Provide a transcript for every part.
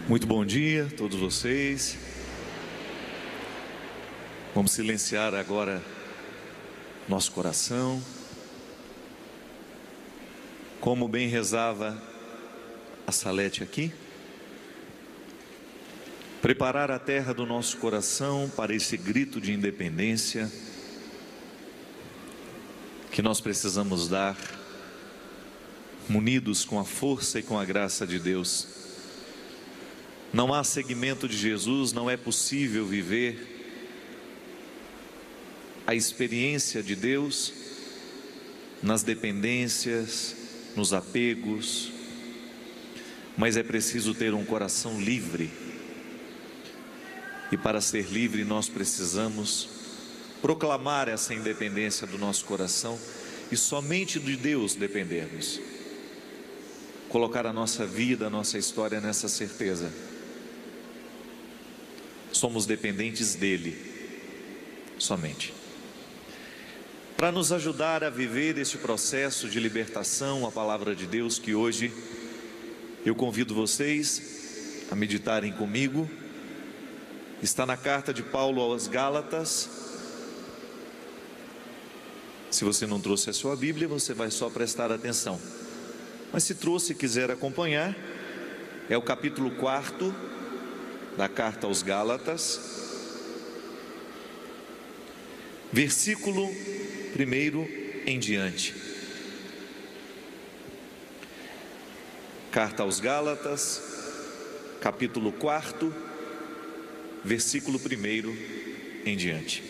Muito bom dia a todos vocês. Vamos silenciar agora nosso coração. Como bem rezava a Salete aqui, preparar a terra do nosso coração para esse grito de independência que nós precisamos dar, munidos com a força e com a graça de Deus. Não há seguimento de Jesus, não é possível viver a experiência de Deus nas dependências, nos apegos, mas é preciso ter um coração livre. E para ser livre nós precisamos proclamar essa independência do nosso coração e somente de Deus dependermos. Colocar a nossa vida, a nossa história nessa certeza. Somos dependentes dele, somente. Para nos ajudar a viver este processo de libertação, a palavra de Deus que hoje eu convido vocês a meditarem comigo, está na carta de Paulo aos Gálatas. Se você não trouxe a sua Bíblia, você vai só prestar atenção. Mas se trouxe e quiser acompanhar, é o capítulo 4 da carta aos Gálatas, versículo 1 em diante. Carta aos Gálatas, capítulo 4, versículo 1 em diante.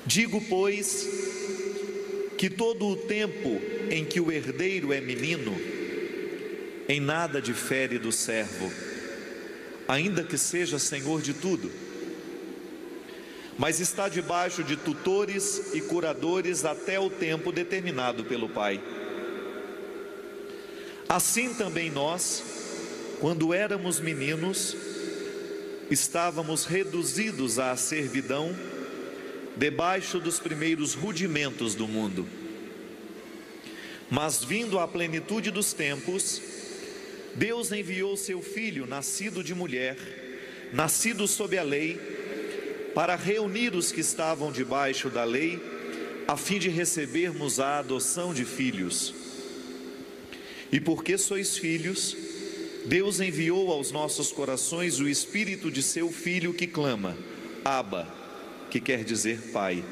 Digo, pois, que todo o tempo em que o herdeiro é menino, em nada difere do servo, ainda que seja senhor de tudo, mas está debaixo de tutores e curadores até o tempo determinado pelo Pai. Assim também nós, quando éramos meninos, estávamos reduzidos à servidão, debaixo dos primeiros rudimentos do mundo. Mas vindo à plenitude dos tempos, Deus enviou seu Filho, nascido de mulher, nascido sob a lei, para reunir os que estavam debaixo da lei, a fim de recebermos a adoção de filhos. E porque sois filhos, Deus enviou aos nossos corações o Espírito de seu Filho que clama, Abba, que quer dizer Pai.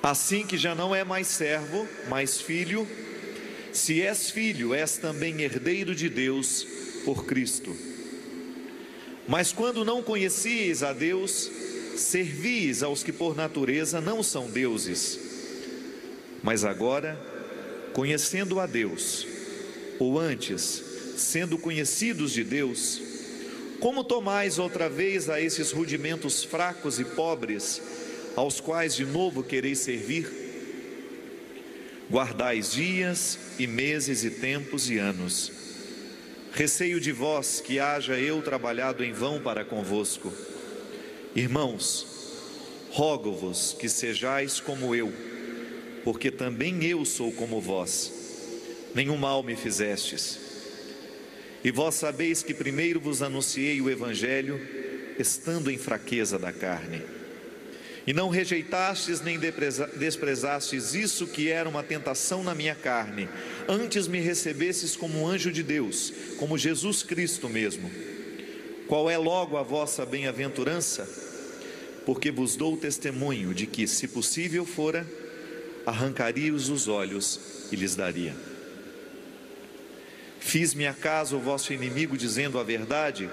Assim que já não é mais servo, mas filho, se és filho, és também herdeiro de Deus por Cristo. Mas quando não conhecíeis a Deus, servis aos que por natureza não são deuses. Mas agora, conhecendo a Deus, ou antes, sendo conhecidos de Deus, como tomais outra vez a esses rudimentos fracos e pobres, aos quais de novo quereis servir? Guardais dias e meses e tempos e anos. Receio de vós que haja eu trabalhado em vão para convosco. Irmãos, rogo-vos que sejais como eu, porque também eu sou como vós. Nenhum mal me fizestes. E vós sabeis que primeiro vos anunciei o Evangelho, estando em fraqueza da carne. E não rejeitastes nem desprezastes isso que era uma tentação na minha carne, antes me recebestes como um anjo de Deus, como Jesus Cristo mesmo. Qual é logo a vossa bem-aventurança? Porque vos dou testemunho de que, se possível fora, arrancaria-os os olhos e lhes daria. Fiz-me acaso o vosso inimigo dizendo a verdade?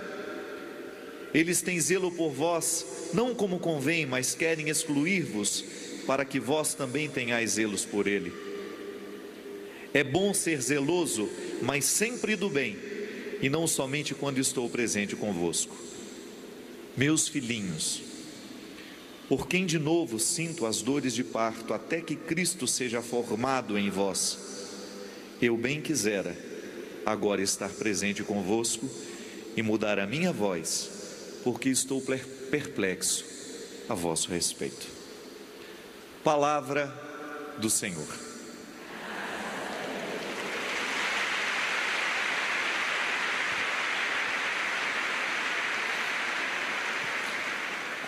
Eles têm zelo por vós, não como convém, mas querem excluir-vos, para que vós também tenhais zelos por ele. É bom ser zeloso, mas sempre do bem, e não somente quando estou presente convosco. Meus filhinhos, por quem de novo sinto as dores de parto, até que Cristo seja formado em vós, eu bem quisera agora estar presente convosco e mudar a minha voz, porque estou perplexo a vosso respeito. Palavra do Senhor.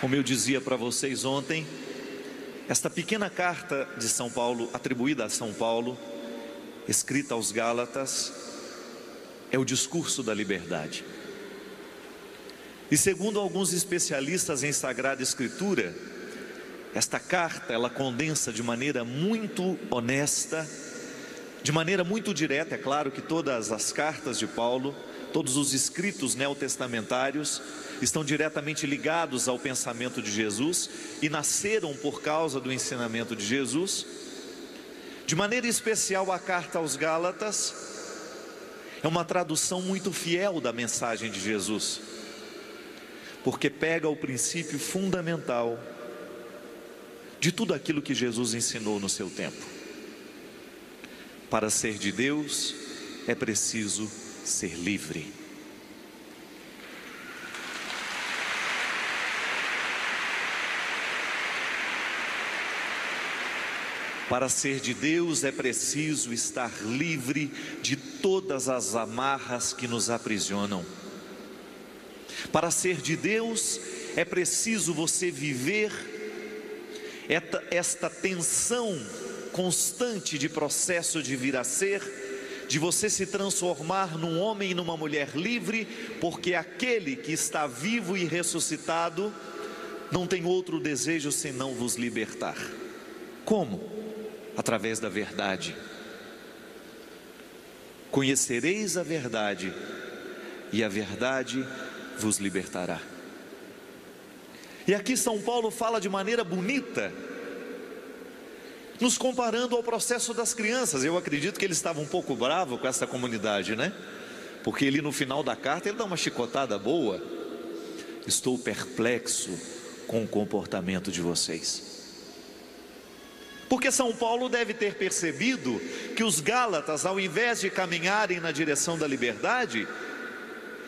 Como eu dizia para vocês ontem, esta pequena carta de São Paulo, atribuída a São Paulo, escrita aos Gálatas, é o discurso da liberdade. E segundo alguns especialistas em Sagrada Escritura, esta carta, ela condensa de maneira muito honesta, de maneira muito direta. É claro que todas as cartas de Paulo, todos os escritos neotestamentários estão diretamente ligados ao pensamento de Jesus e nasceram por causa do ensinamento de Jesus. De maneira especial, a carta aos Gálatas é uma tradução muito fiel da mensagem de Jesus, porque pega o princípio fundamental de tudo aquilo que Jesus ensinou no seu tempo. Para ser de Deus, é preciso ser livre. Para ser de Deus, é preciso estar livre de todas as amarras que nos aprisionam. Para ser de Deus, é preciso você viver esta tensão constante de processo de vir a ser, de você se transformar num homem e numa mulher livre, porque aquele que está vivo e ressuscitado não tem outro desejo senão vos libertar. Como? Através da verdade. Conhecereis a verdade, e a verdade vos libertará. E aqui São Paulo fala de maneira bonita, nos comparando ao processo das crianças. Eu acredito que ele estava um pouco bravo com essa comunidade, né? Porque ele, no final da carta, ele dá uma chicotada boa. Estou perplexo com o comportamento de vocês. Porque São Paulo deve ter percebido que os Gálatas, ao invés de caminharem na direção da liberdade,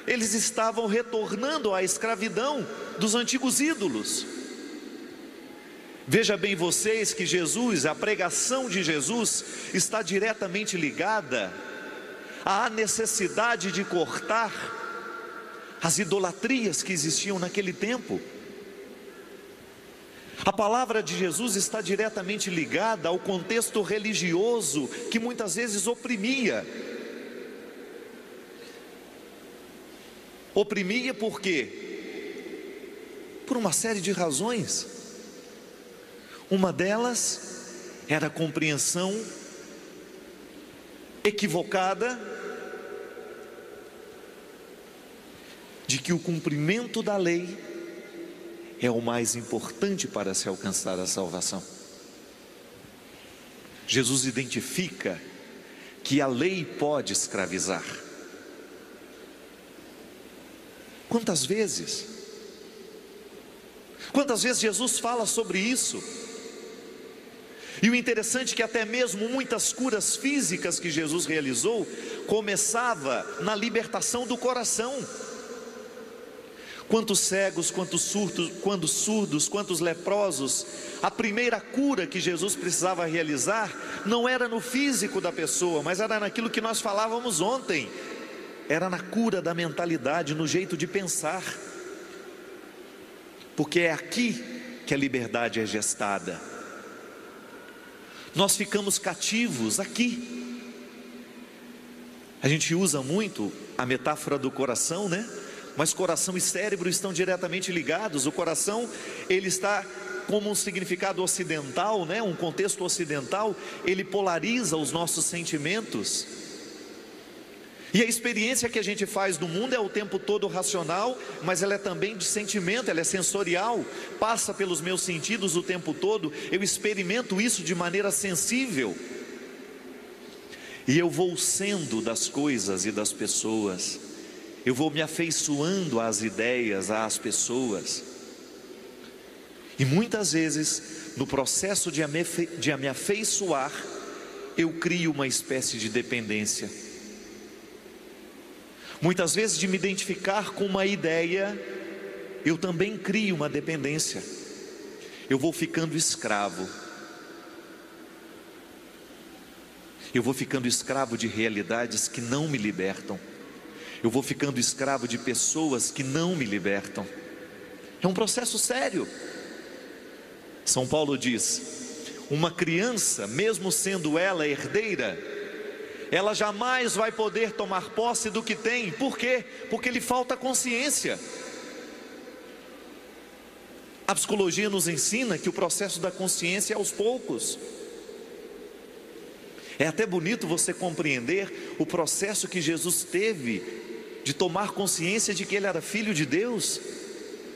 eles estavam retornando à escravidão dos antigos ídolos. Veja bem vocês que Jesus, a pregação de Jesus, está diretamente ligada à necessidade de cortar as idolatrias que existiam naquele tempo. A palavra de Jesus está diretamente ligada ao contexto religioso que muitas vezes oprimia. Oprimia por quê? Por uma série de razões. Uma delas era a compreensão equivocada de que o cumprimento da lei é o mais importante para se alcançar a salvação. Jesus identifica que a lei pode escravizar. Quantas vezes Jesus fala sobre isso? E o interessante é que até mesmo muitas curas físicas que Jesus realizou começava na libertação do coração. Quantos cegos, quantos surdos, quantos leprosos, a primeira cura que Jesus precisava realizar não era no físico da pessoa, mas era naquilo que nós falávamos ontem, era na cura da mentalidade, no jeito de pensar, porque é aqui que a liberdade é gestada. Nós ficamos cativos aqui. A gente usa muito a metáfora do coração, né? Mas coração e cérebro estão diretamente ligados. O coração, ele está como um significado ocidental, né? Um contexto ocidental, ele polariza os nossos sentimentos. E a experiência que a gente faz do mundo é o tempo todo racional, mas ela é também de sentimento, ela é sensorial, passa pelos meus sentidos o tempo todo, eu experimento isso de maneira sensível. E eu vou sendo das coisas e das pessoas, eu vou me afeiçoando às ideias, às pessoas. E muitas vezes, no processo de me afeiçoar, eu crio uma espécie de dependência. Muitas vezes, de me identificar com uma ideia, eu também crio uma dependência. Eu vou ficando escravo. Eu vou ficando escravo de realidades que não me libertam. Eu vou ficando escravo de pessoas que não me libertam. É um processo sério. São Paulo diz: uma criança, mesmo sendo ela herdeira, ela jamais vai poder tomar posse do que tem. Por quê? Porque lhe falta consciência. A psicologia nos ensina que o processo da consciência é aos poucos. É até bonito você compreender o processo que Jesus teve de tomar consciência de que ele era filho de Deus.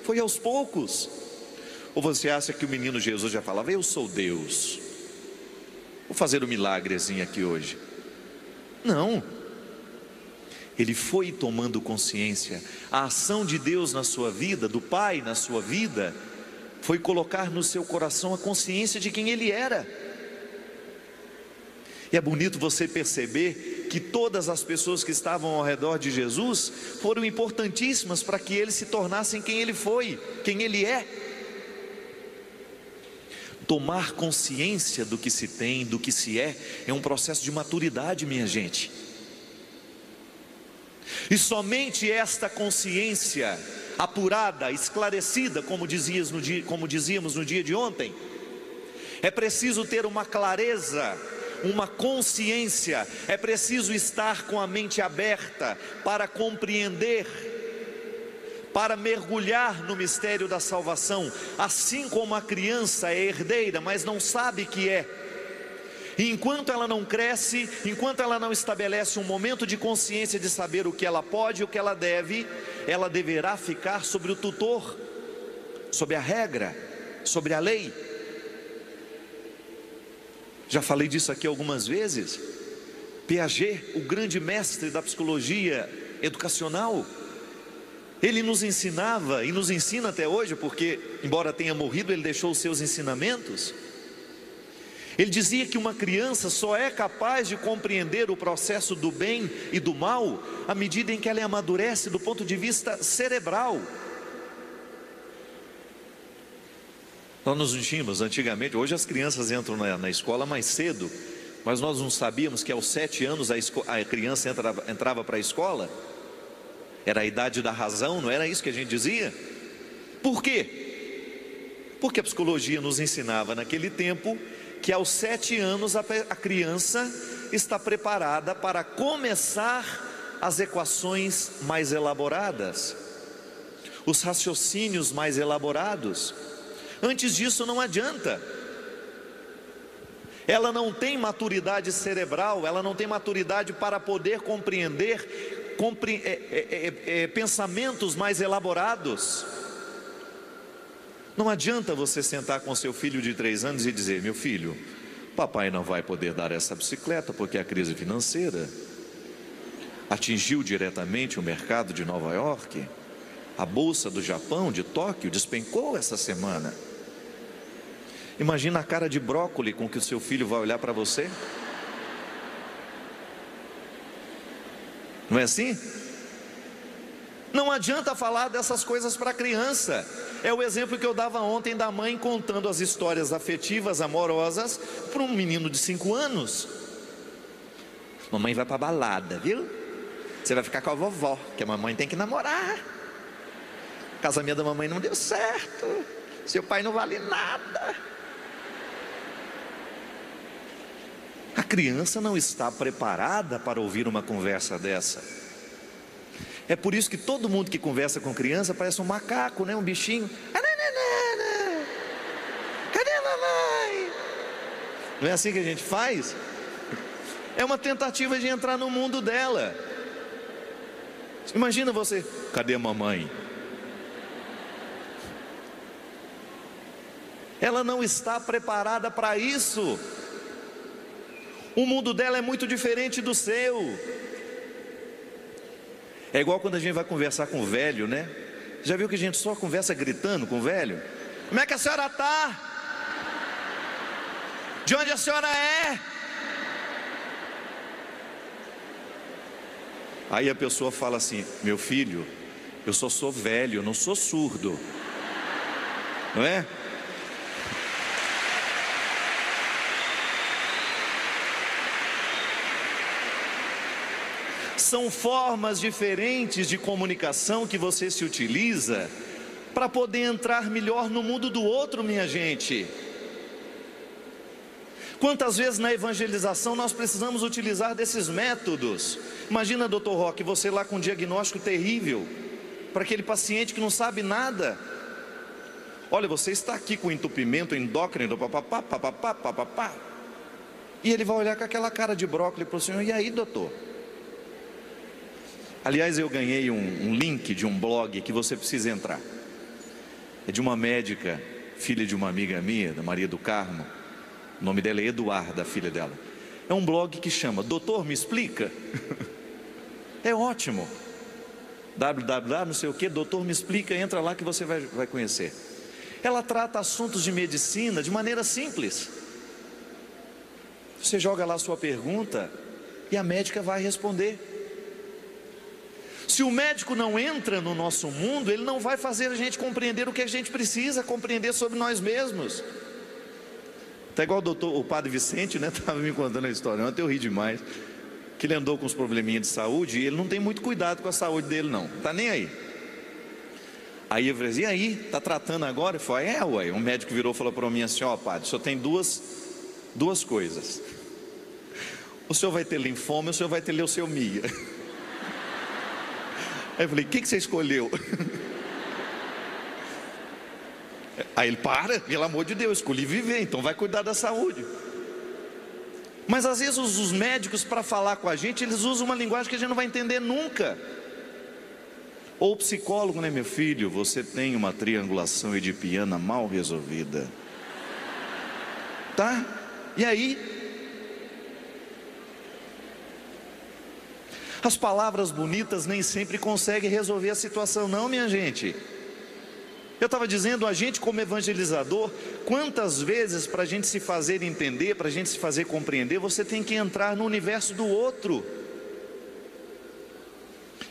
Foi aos poucos. Ou você acha que o menino Jesus já falava: eu sou Deus, vou fazer um milagrezinho aqui hoje? Não. Ele foi tomando consciência. A ação de Deus na sua vida, do Pai na sua vida, foi colocar no seu coração a consciência de quem ele era. E é bonito você perceber que todas as pessoas que estavam ao redor de Jesus foram importantíssimas para que ele se tornasse quem ele foi, quem ele é. Tomar consciência do que se tem, do que se é um processo de maturidade, minha gente. E somente esta consciência apurada, esclarecida, como dizíamos no dia de ontem, é preciso ter uma clareza, uma consciência, é preciso estar com a mente aberta para compreender, para mergulhar no mistério da salvação. Assim como a criança é herdeira, mas não sabe que é, e enquanto ela não cresce, enquanto ela não estabelece um momento de consciência de saber o que ela pode e o que ela deve, ela deverá ficar sobre o tutor, sobre a regra, sobre a lei. Já falei disso aqui algumas vezes. Piaget, o grande mestre da psicologia educacional, ele nos ensinava e nos ensina até hoje, porque embora tenha morrido, ele deixou os seus ensinamentos. Ele dizia que uma criança só é capaz de compreender o processo do bem e do mal à medida em que ela amadurece do ponto de vista cerebral. Nós nos tínhamos antigamente, hoje as crianças entram na escola mais cedo, mas nós não sabíamos que aos 7 anos a criança entrava para a escola. Era a idade da razão, não era isso que a gente dizia? Por quê? Porque a psicologia nos ensinava naquele tempo que aos 7 anos a criança está preparada para começar as equações mais elaboradas, os raciocínios mais elaborados. Antes disso não adianta. Ela não tem maturidade cerebral, ela não tem maturidade para poder compreender pensamentos mais elaborados. Não adianta você sentar com seu filho de 3 anos e dizer: meu filho, papai não vai poder dar essa bicicleta porque a crise financeira atingiu diretamente o mercado de Nova York, a bolsa do Japão, de Tóquio, despencou essa semana. Imagina a cara de brócoli com que o seu filho vai olhar para você. Não é assim? Não adianta falar dessas coisas para a criança. É o exemplo que eu dava ontem da mãe contando as histórias afetivas, amorosas, para um menino de 5 anos. Mamãe vai para a balada, viu? Você vai ficar com a vovó, que a mamãe tem que namorar. O casamento da mamãe não deu certo. Seu pai não vale nada. A criança não está preparada para ouvir uma conversa dessa. É por isso que todo mundo que conversa com criança parece um macaco, né? Um bichinho. Cadê a mamãe? Não é assim que a gente faz? É uma tentativa de entrar no mundo dela. Imagina você: cadê a mamãe? Ela não está preparada para isso. O mundo dela é muito diferente do seu. É igual quando a gente vai conversar com o velho, né? Já viu que a gente só conversa gritando com o velho? Como é que a senhora está? De onde a senhora é? Aí a pessoa fala assim: meu filho, eu só sou velho, eu não sou surdo. Não é? São formas diferentes de comunicação que você se utiliza para poder entrar melhor no mundo do outro, minha gente. Quantas vezes na evangelização nós precisamos utilizar desses métodos? Imagina, doutor Roque, você lá com um diagnóstico terrível, para aquele paciente que não sabe nada. Olha, você está aqui com entupimento endócrino, papapá, papapá, papapá. E ele vai olhar com aquela cara de brócolis para o senhor: e aí, doutor? Aliás, eu ganhei um link de um blog que você precisa entrar. É de uma médica, filha de uma amiga minha, da Maria do Carmo. O nome dela é Eduarda, a filha dela. É um blog que chama Doutor Me Explica. É ótimo. www, não sei o que, Doutor Me Explica, entra lá que você vai conhecer. Ela trata assuntos de medicina de maneira simples. Você joga lá a sua pergunta e a médica vai responder. Se o médico não entra no nosso mundo, ele não vai fazer a gente compreender o que a gente precisa compreender sobre nós mesmos. Tá igual o padre Vicente, né? Estava me contando a história ontem, eu ri demais. Que ele andou com uns probleminhas de saúde e ele não tem muito cuidado com a saúde dele, não. Tá nem aí. Aí eu falei assim: e aí, tá tratando agora? Eu falei: ué. Um médico virou e falou para mim assim: ó, padre, só tem duas coisas. O senhor vai ter linfoma e o senhor vai ter leucemia. Aí eu falei: o que você escolheu? Aí ele: para, pelo amor de Deus, escolhi viver, então vai cuidar da saúde. Mas às vezes os médicos, para falar com a gente, eles usam uma linguagem que a gente não vai entender nunca. Ou o psicólogo, né? Meu filho, você tem uma triangulação edipiana mal resolvida. Tá? E aí? As palavras bonitas nem sempre conseguem resolver a situação, não, minha gente. Eu estava dizendo, a gente como evangelizador, quantas vezes para a gente se fazer entender, para a gente se fazer compreender, você tem que entrar no universo do outro.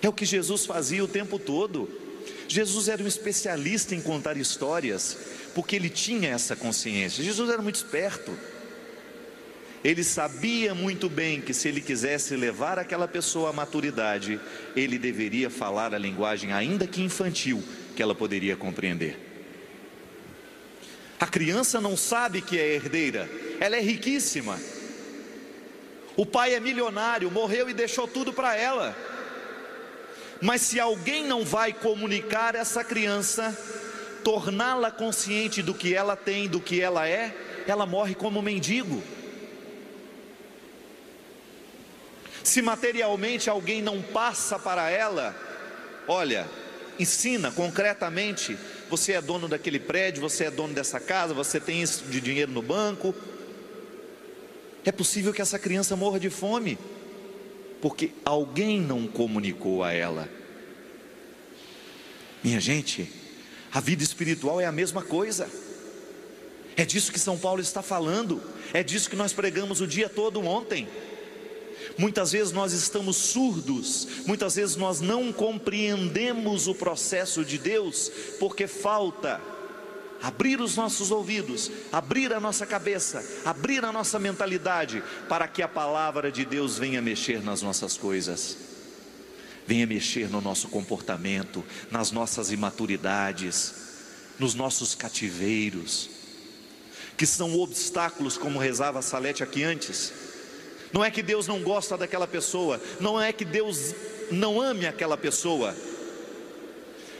É o que Jesus fazia o tempo todo. Jesus era um especialista em contar histórias, porque ele tinha essa consciência. Jesus era muito esperto. Ele sabia muito bem que se ele quisesse levar aquela pessoa à maturidade, ele deveria falar a linguagem, ainda que infantil, que ela poderia compreender. A criança não sabe que é herdeira, ela é riquíssima. O pai é milionário, morreu e deixou tudo para ela. Mas se alguém não vai comunicar essa criança, torná-la consciente do que ela tem, do que ela é, ela morre como mendigo. Se materialmente alguém não passa para ela, olha, ensina concretamente: você é dono daquele prédio, você é dono dessa casa, você tem isso de dinheiro no banco. É possível que essa criança morra de fome, porque alguém não comunicou a ela. Minha gente, a vida espiritual é a mesma coisa. É disso que São Paulo está falando. É disso que nós pregamos o dia todo ontem. Muitas vezes nós estamos surdos, muitas vezes nós não compreendemos o processo de Deus, porque falta abrir os nossos ouvidos, abrir a nossa cabeça, abrir a nossa mentalidade, para que a palavra de Deus venha mexer nas nossas coisas, venha mexer no nosso comportamento, nas nossas imaturidades, nos nossos cativeiros, que são obstáculos, como rezava a Salete aqui antes. Não é que Deus não gosta daquela pessoa, não é que Deus não ame aquela pessoa,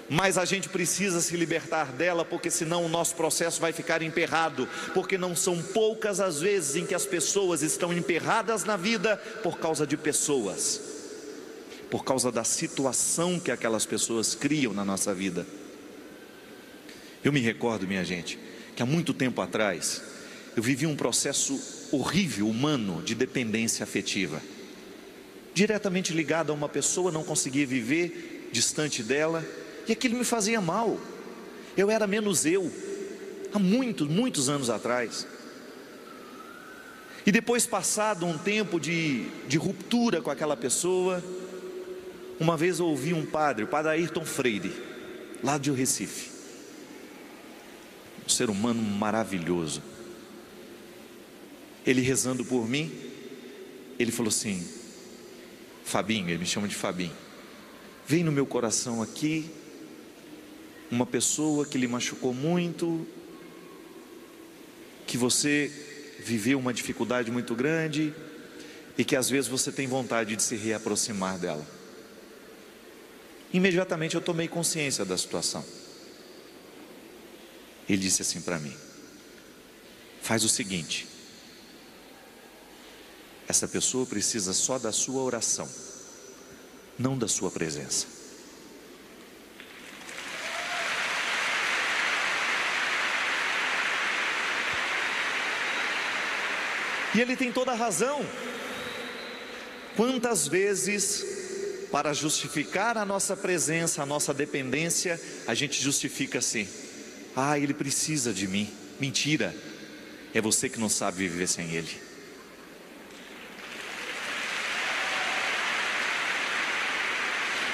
mas a gente precisa se libertar dela, porque senão o nosso processo vai ficar emperrado, porque não são poucas as vezes em que as pessoas estão emperradas na vida por causa de pessoas, por causa da situação que aquelas pessoas criam na nossa vida. Eu me recordo, minha gente, que há muito tempo atrás eu vivi um processo horrível, humano, de dependência afetiva, diretamente ligado a uma pessoa, não conseguia viver distante dela, e aquilo me fazia mal. Eu era menos eu, há muitos anos atrás. E depois, passado um tempo de ruptura com aquela pessoa, uma vez eu ouvi um padre, o padre Ayrton Freire, lá de Recife, um ser humano maravilhoso. Ele rezando por mim, ele falou assim: Fabinho, ele me chama de Fabinho, vem no meu coração aqui, uma pessoa que lhe machucou muito, que você viveu uma dificuldade muito grande e que às vezes você tem vontade de se reaproximar dela. Imediatamente eu tomei consciência da situação. Ele disse assim para mim: faz o seguinte, essa pessoa precisa só da sua oração, não da sua presença. E ele tem toda a razão. Quantas vezes, para justificar a nossa presença, a nossa dependência, a gente justifica assim: ah, ele precisa de mim. Mentira, é você que não sabe viver sem ele.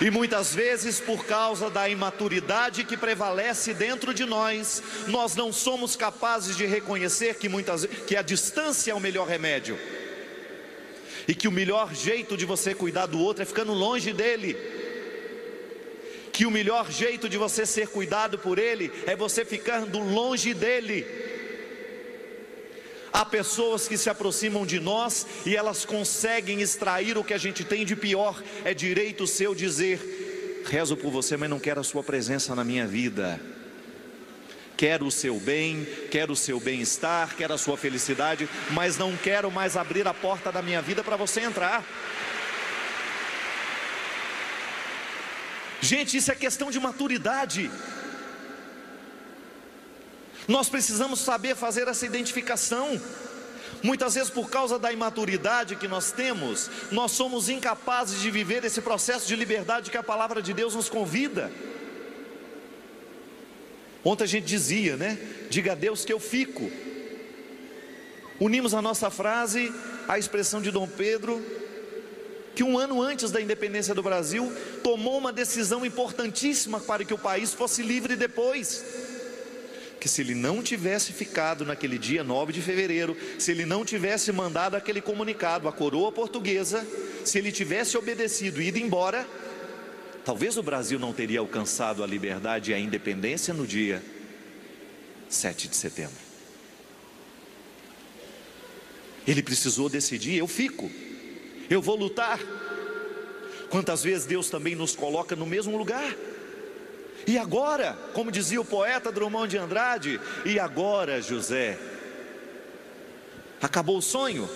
E muitas vezes, por causa da imaturidade que prevalece dentro de nós, nós não somos capazes de reconhecer que a distância é o melhor remédio, e que o melhor jeito de você cuidar do outro é ficando longe dele, que o melhor jeito de você ser cuidado por ele é você ficando longe dele. Há pessoas que se aproximam de nós e elas conseguem extrair o que a gente tem de pior. É direito seu dizer: rezo por você, mas não quero a sua presença na minha vida. Quero o seu bem, quero o seu bem-estar, quero a sua felicidade, mas não quero mais abrir a porta da minha vida para você entrar. Gente, isso é questão de maturidade. Nós precisamos saber fazer essa identificação. Muitas vezes, por causa da imaturidade que nós temos, nós somos incapazes de viver esse processo de liberdade que a palavra de Deus nos convida. Ontem a gente dizia, né? Diga a Deus que eu fico. Unimos a nossa frase à expressão de Dom Pedro, que um ano antes da independência do Brasil, tomou uma decisão importantíssima para que o país fosse livre depois. Que se ele não tivesse ficado naquele dia 9 de fevereiro, se ele não tivesse mandado aquele comunicado à coroa portuguesa, se ele tivesse obedecido e ido embora, talvez o Brasil não teria alcançado a liberdade e a independência no dia 7 de setembro. Ele precisou decidir: eu fico, eu vou lutar. Quantas vezes Deus também nos coloca no mesmo lugar? E agora, como dizia o poeta Drummond de Andrade, e agora, José? Acabou o sonho?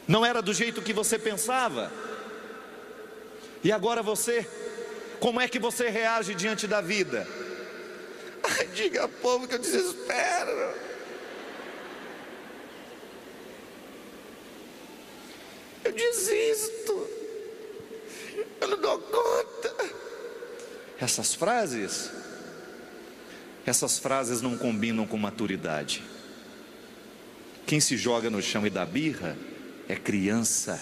Não era do jeito que você pensava? E agora você? Como é que você reage diante da vida? Ai, diga, povo, que eu desespero. Eu desisto. Eu não dou conta. Essas frases não combinam com maturidade. Quem se joga no chão e dá birra é criança.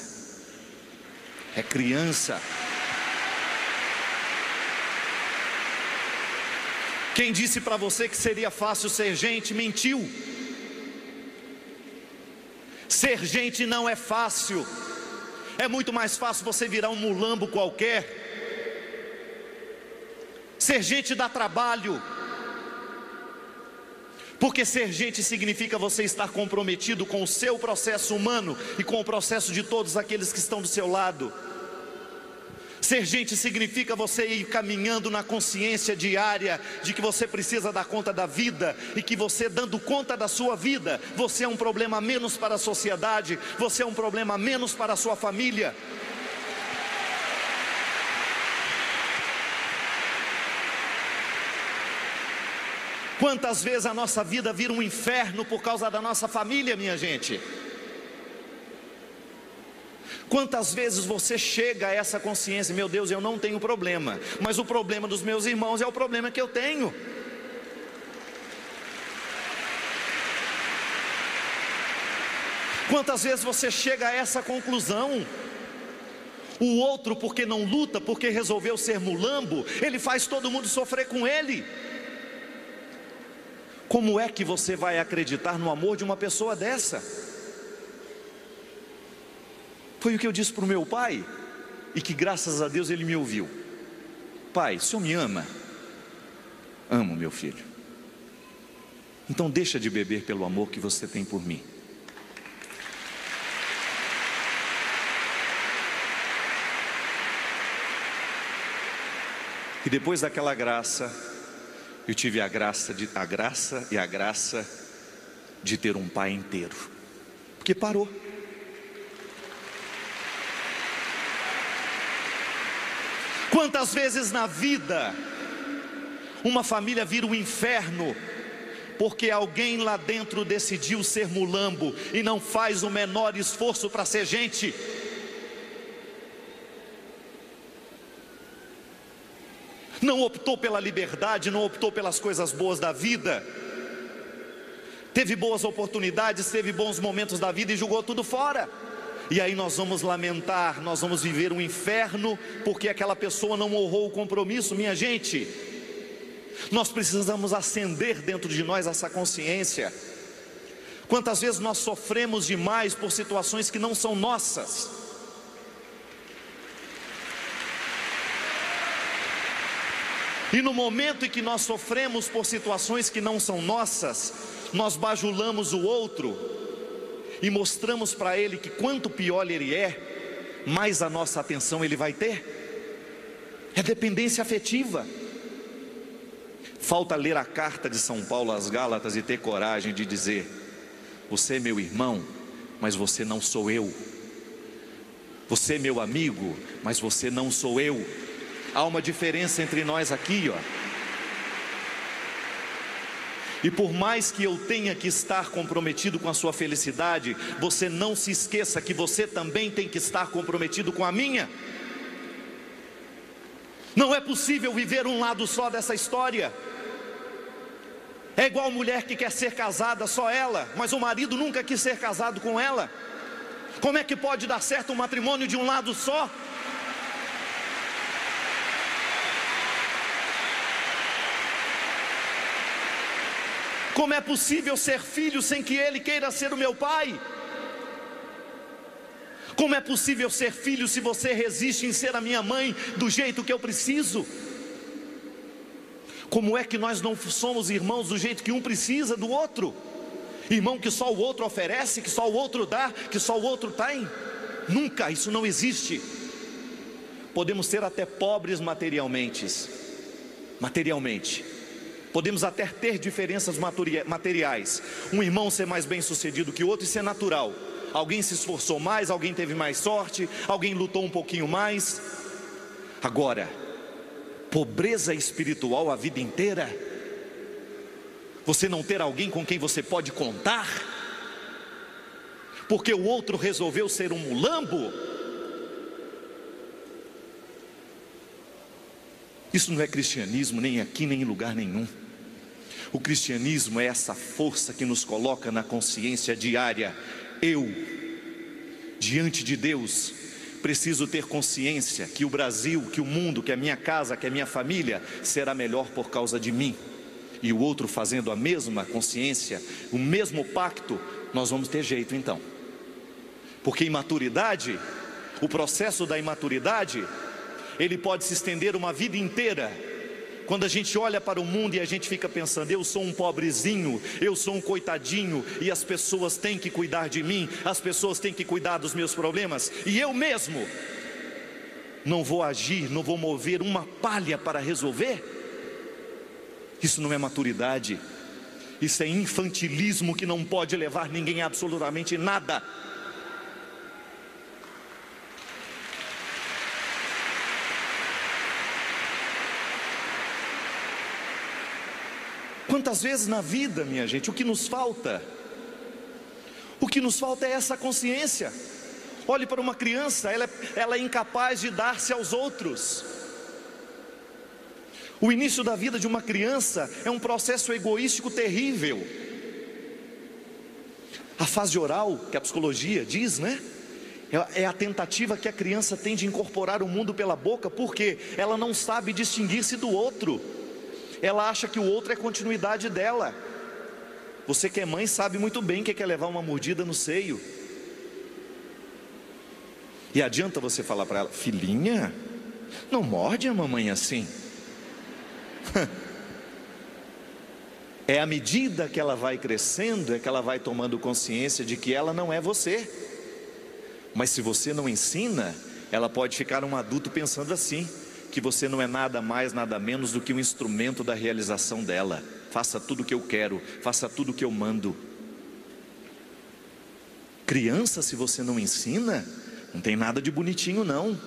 É criança. Quem disse para você que seria fácil ser gente, mentiu. Ser gente não é fácil. É muito mais fácil você virar um mulambo qualquer. Ser gente dá trabalho. Porque ser gente significa você estar comprometido com o seu processo humano e com o processo de todos aqueles que estão do seu lado. Ser gente significa você ir caminhando na consciência diária de que você precisa dar conta da vida, e que você, dando conta da sua vida, você é um problema menos para a sociedade, você é um problema menos para a sua família. Quantas vezes a nossa vida vira um inferno por causa da nossa família, minha gente? Quantas vezes você chega a essa consciência: meu Deus, eu não tenho problema, mas o problema dos meus irmãos é o problema que eu tenho. Quantas vezes você chega a essa conclusão: o outro, porque não luta, porque resolveu ser mulambo, ele faz todo mundo sofrer com ele. Como é que você vai acreditar no amor de uma pessoa dessa? Foi o que eu disse para o meu pai, e que graças a Deus ele me ouviu. pai, o senhor me ama? Amo, meu filho. Então deixa de beber pelo amor que você tem por mim. E depois daquela graça, eu tive a graça de ter um pai inteiro, porque parou. Quantas vezes na vida uma família vira um inferno porque alguém lá dentro decidiu ser mulambo e não faz o menor esforço para ser gente. Não optou pela liberdade, não optou pelas coisas boas da vida. Teve boas oportunidades, teve bons momentos da vida e jogou tudo fora. E aí nós vamos lamentar, nós vamos viver um inferno porque aquela pessoa não honrou o compromisso. Minha gente, nós precisamos acender dentro de nós essa consciência. Quantas vezes nós sofremos demais por situações que não são nossas. E no momento em que nós sofremos por situações que não são nossas, nós bajulamos o outro e mostramos para ele que quanto pior ele é, mais a nossa atenção ele vai ter. É dependência afetiva. Falta ler a carta de São Paulo às Gálatas e ter coragem de dizer: você é meu irmão, mas você não sou eu. Você é meu amigo, mas você não sou eu. Há uma diferença entre nós aqui, ó. E por mais que eu tenha que estar comprometido com a sua felicidade, você não se esqueça que você também tem que estar comprometido com a minha. Não é possível viver um lado só dessa história. É igual mulher que quer ser casada, só ela, mas o marido nunca quis ser casado com ela. Como é que pode dar certo um matrimônio de um lado só? Como é possível ser filho sem que ele queira ser o meu pai? Como é possível ser filho se você resiste em ser a minha mãe do jeito que eu preciso? Como é que nós não somos irmãos do jeito que um precisa do outro? Irmão que só o outro oferece, que só o outro dá, que só o outro tem? Nunca, isso não existe. Podemos ser até pobres materialmente. Podemos até ter diferenças materiais. Um irmão ser mais bem sucedido que o outro, isso é natural. Alguém se esforçou mais, alguém teve mais sorte, alguém lutou um pouquinho mais. Agora, pobreza espiritual a vida inteira, você não ter alguém com quem você pode contar, porque o outro resolveu ser um mulambo. Isso não é cristianismo, nem aqui, nem em lugar nenhum. O cristianismo é essa força que nos coloca na consciência diária. Eu, diante de Deus, preciso ter consciência que o Brasil, que o mundo, que a minha casa, que a minha família será melhor por causa de mim. E o outro fazendo a mesma consciência, o mesmo pacto, nós vamos ter jeito então. Porque imaturidade, o processo da imaturidade, ele pode se estender uma vida inteira. Quando a gente olha para o mundo e a gente fica pensando: eu sou um pobrezinho, eu sou um coitadinho, e as pessoas têm que cuidar de mim, as pessoas têm que cuidar dos meus problemas, e eu mesmo não vou agir, não vou mover uma palha para resolver. Isso não é maturidade, isso é infantilismo que não pode levar ninguém a absolutamente nada. Quantas vezes na vida, minha gente, o que nos falta? O que nos falta é essa consciência. Olhe para uma criança, ela é incapaz de dar-se aos outros. O início da vida de uma criança é um processo egoístico terrível. A fase oral, que a psicologia diz, né? É a tentativa que a criança tem de incorporar o mundo pela boca, porque ela não sabe distinguir-se do outro. Ela acha que o outro é continuidade dela. Você que é mãe sabe muito bem o que é levar uma mordida no seio. E adianta você falar para ela: filhinha, Não morde a mamãe assim. É à medida que ela vai crescendo, é que ela vai tomando consciência de que ela não é você. Mas se você não ensina, ela pode ficar um adulto pensando assim, que você não é nada mais, nada menos do que um instrumento da realização dela. Faça tudo o que eu quero, faça tudo o que eu mando. Criança, se você não ensina, não tem nada de bonitinho não.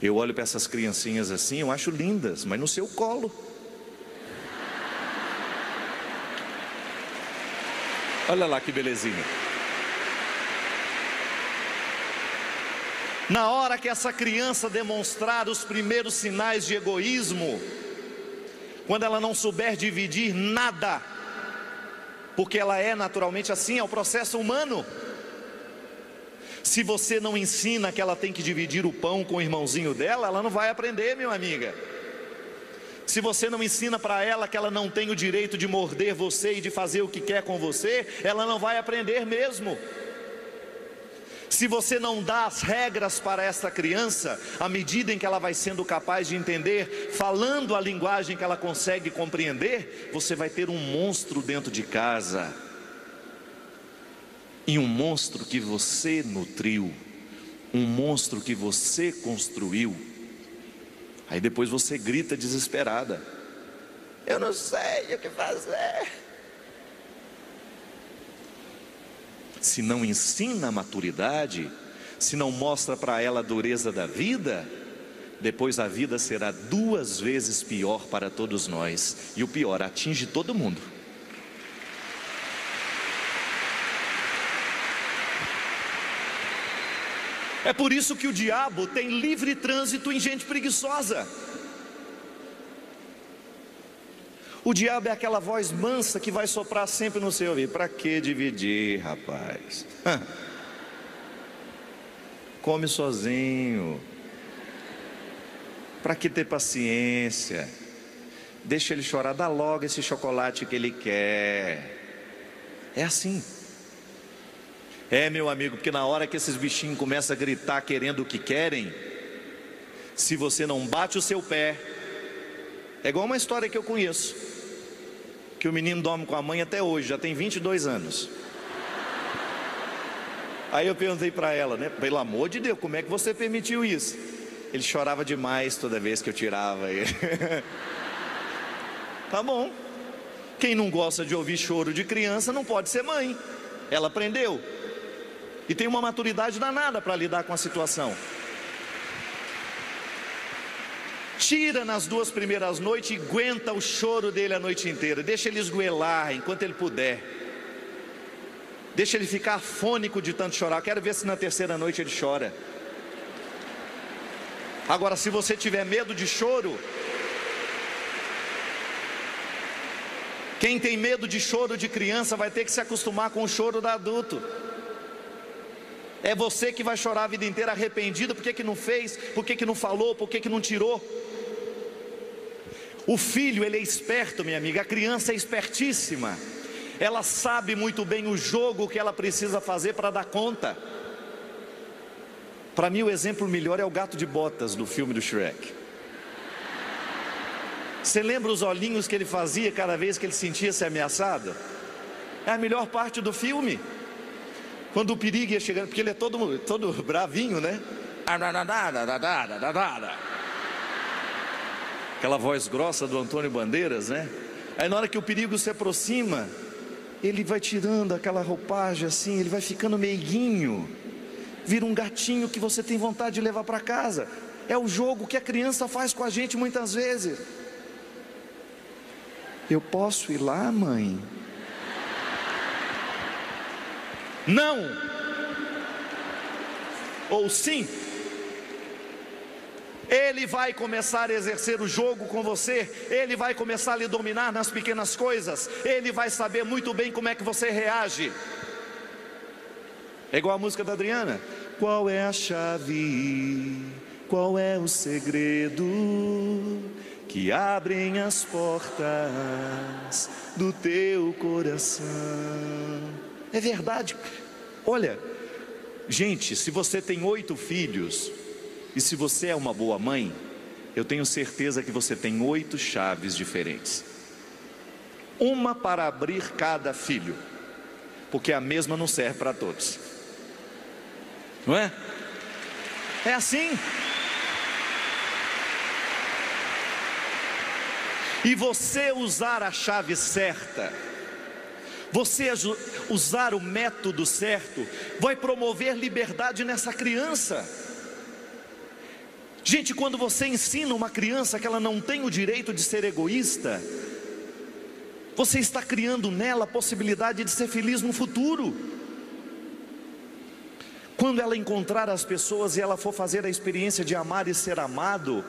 Eu olho para essas criancinhas assim, eu acho lindas, mas no seu colo. Olha lá que belezinha. Na hora que essa criança demonstrar os primeiros sinais de egoísmo, quando ela não souber dividir nada, porque ela é naturalmente assim, é o processo humano. Se você não ensina que ela tem que dividir o pão com o irmãozinho dela, ela não vai aprender, minha amiga. Se você não ensina para ela que ela não tem o direito de morder você e de fazer o que quer com você, ela não vai aprender mesmo. Se você não dá as regras para essa criança, à medida em que ela vai sendo capaz de entender, falando a linguagem que ela consegue compreender, você vai ter um monstro dentro de casa. E um monstro que você nutriu, um monstro que você construiu. Aí depois você grita desesperada: eu não sei o que fazer. Se não ensina a maturidade, se não mostra para ela a dureza da vida, depois a vida será 2 vezes pior para todos nós. E o pior, atinge todo mundo. É por isso que o diabo tem livre trânsito em gente preguiçosa. O diabo é aquela voz mansa que vai soprar sempre no seu ouvido: para que dividir, rapaz? Come sozinho. Para que ter paciência? Deixa ele chorar, dá logo esse chocolate que ele quer. É assim. Meu amigo, porque na hora que esses bichinhos começam a gritar querendo o que querem, se você não bate o seu pé, é igual uma história que eu conheço, que o menino dorme com a mãe até hoje, já tem 22 anos. Aí eu perguntei para ela, né, pelo amor de Deus, como é que você permitiu isso? Ele chorava demais toda vez que eu tirava ele. Tá bom. Quem não gosta de ouvir choro de criança não pode ser mãe. Ela aprendeu e tem uma maturidade danada para lidar com a situação. Tira nas 2 primeiras noites e aguenta o choro dele a noite inteira. Deixa ele esgoelar enquanto ele puder. Deixa ele ficar afônico de tanto chorar. Quero ver se na 3ª noite ele chora. Agora, se você tiver medo de choro, quem tem medo de choro de criança vai ter que se acostumar com o choro do adulto. É você que vai chorar a vida inteira arrependido. Por que não fez? Por que não falou? Por que não tirou? O filho, ele é esperto, minha amiga. A criança é espertíssima. Ela sabe muito bem o jogo que ela precisa fazer para dar conta. Para mim o exemplo melhor é o gato de botas do filme do Shrek. Você lembra os olhinhos que ele fazia cada vez que ele sentia-se ameaçado? É a melhor parte do filme. Quando o perigo ia chegando, porque ele é todo bravinho, né? Aquela voz grossa do Antônio Bandeiras, né? Aí na hora que o perigo se aproxima, ele vai tirando aquela roupagem assim, ele vai ficando meiguinho, vira um gatinho que você tem vontade de levar para casa. É o jogo que a criança faz com a gente muitas vezes. Eu posso ir lá, mãe? Não. Ou sim. Ele vai começar a exercer o jogo com você. Ele vai começar a lhe dominar nas pequenas coisas. Ele vai saber muito bem como é que você reage. É igual a música da Adriana. Qual é a chave? Qual é o segredo que abrem as portas do teu coração? É verdade. Olha, Gente, se você tem 8 filhos, e se você é uma boa mãe, eu tenho certeza que você tem 8 chaves diferentes. Uma para abrir cada filho, porque a mesma não serve para todos. Não é? É assim. E você usar a chave certa, você usar o método certo, vai promover liberdade nessa criança. Gente, quando você ensina uma criança que ela não tem o direito de ser egoísta, você está criando nela a possibilidade de ser feliz no futuro. Quando ela encontrar as pessoas e ela for fazer a experiência de amar e ser amado,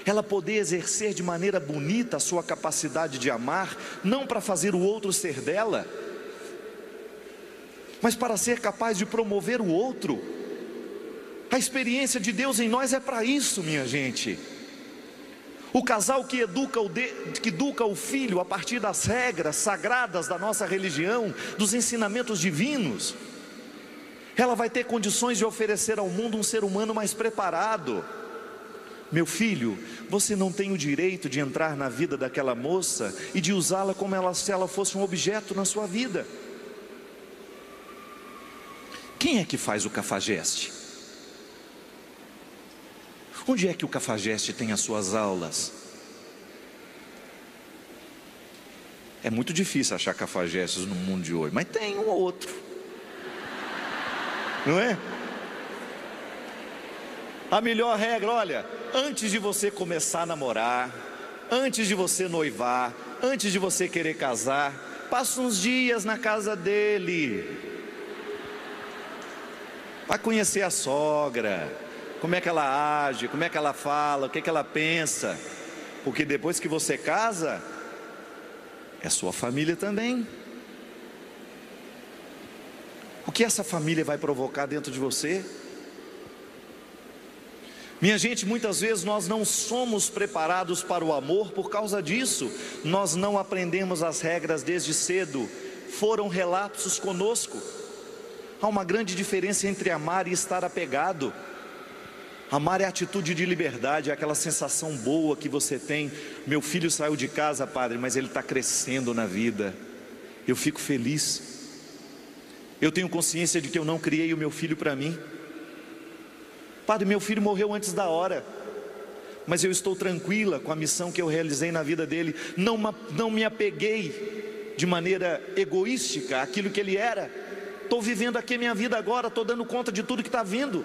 ela poder exercer de maneira bonita a sua capacidade de amar, não para fazer o outro ser dela, mas para ser capaz de promover o outro. A experiência de Deus em nós é para isso, minha gente. O casal que educa o filho a partir das regras sagradas da nossa religião, dos ensinamentos divinos, ela vai ter condições de oferecer ao mundo um ser humano mais preparado. Meu filho, você não tem o direito de entrar na vida daquela moça e de usá-la como se ela fosse um objeto na sua vida. Quem é que faz o cafajeste? Onde é que o cafajeste tem as suas aulas? É muito difícil achar cafajestes no mundo de hoje, mas tem um ou outro, não é? A melhor regra, olha, antes de você começar a namorar, antes de você noivar, antes de você querer casar, passa uns dias na casa dele, vai conhecer a sogra, como é que ela age, como é que ela fala, o que é que ela pensa, porque depois que você casa, é sua família também. O que essa família vai provocar dentro de você? Minha gente, muitas vezes nós não somos preparados para o amor por causa disso. Nós não aprendemos as regras desde cedo, foram relapsos conosco. Há uma grande diferença entre amar e estar apegado. Amar é atitude de liberdade, é aquela sensação boa que você tem. Meu filho saiu de casa, padre, mas ele está crescendo na vida, eu fico feliz. Eu tenho consciência de que eu não criei o meu filho para mim. Padre, meu filho morreu antes da hora, mas eu estou tranquila com a missão que eu realizei na vida dele. Não me apeguei de maneira egoística àquilo que ele era. Estou vivendo aqui a minha vida agora, estou dando conta de tudo que está vindo,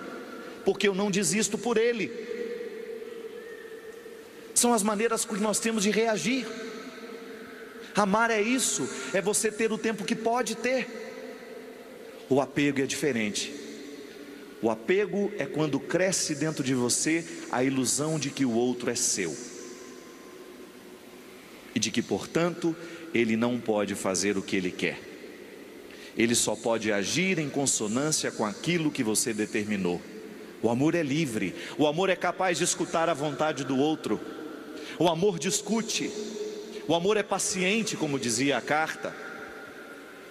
porque eu não desisto por ele. São as maneiras que nós temos de reagir. Amar é isso, é você ter o tempo que pode ter. O apego é diferente. O apego é quando cresce dentro de você a ilusão de que o outro é seu, e de que, portanto, ele não pode fazer o que ele quer. Ele só pode agir em consonância com aquilo que você determinou. O amor é livre, o amor é capaz de escutar a vontade do outro, o amor discute, o amor é paciente, como dizia a carta.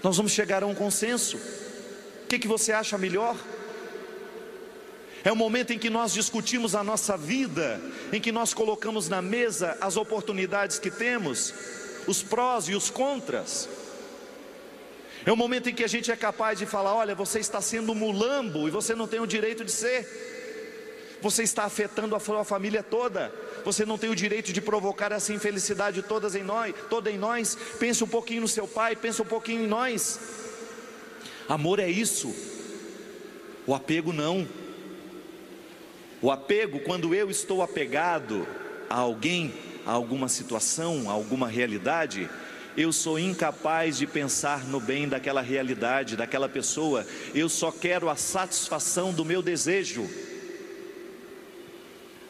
Nós vamos chegar a um consenso. O que você acha melhor? É o momento em que nós discutimos a nossa vida, em que nós colocamos na mesa as oportunidades que temos, os prós e os contras. É o momento em que a gente é capaz de falar: olha, você está sendo mulambo e você não tem o direito de ser. Você está afetando a sua família toda. Você não tem o direito de provocar essa infelicidade toda em nós. Pense um pouquinho no seu pai, pense um pouquinho em nós. Amor é isso. O apego não. O apego, quando eu estou apegado a alguém, a alguma situação, a alguma realidade, eu sou incapaz de pensar no bem daquela realidade, daquela pessoa. Eu só quero a satisfação do meu desejo.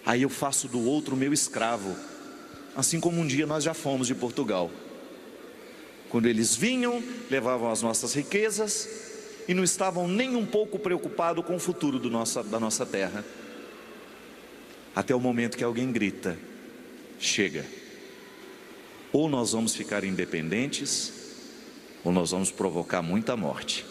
Aí eu faço do outro o meu escravo. Assim como um dia nós já fomos de Portugal. Quando eles vinham, levavam as nossas riquezas e não estavam nem um pouco preocupados com o futuro da nossa terra. Até o momento que alguém grita: chega. Ou nós vamos ficar independentes, ou nós vamos provocar muita morte.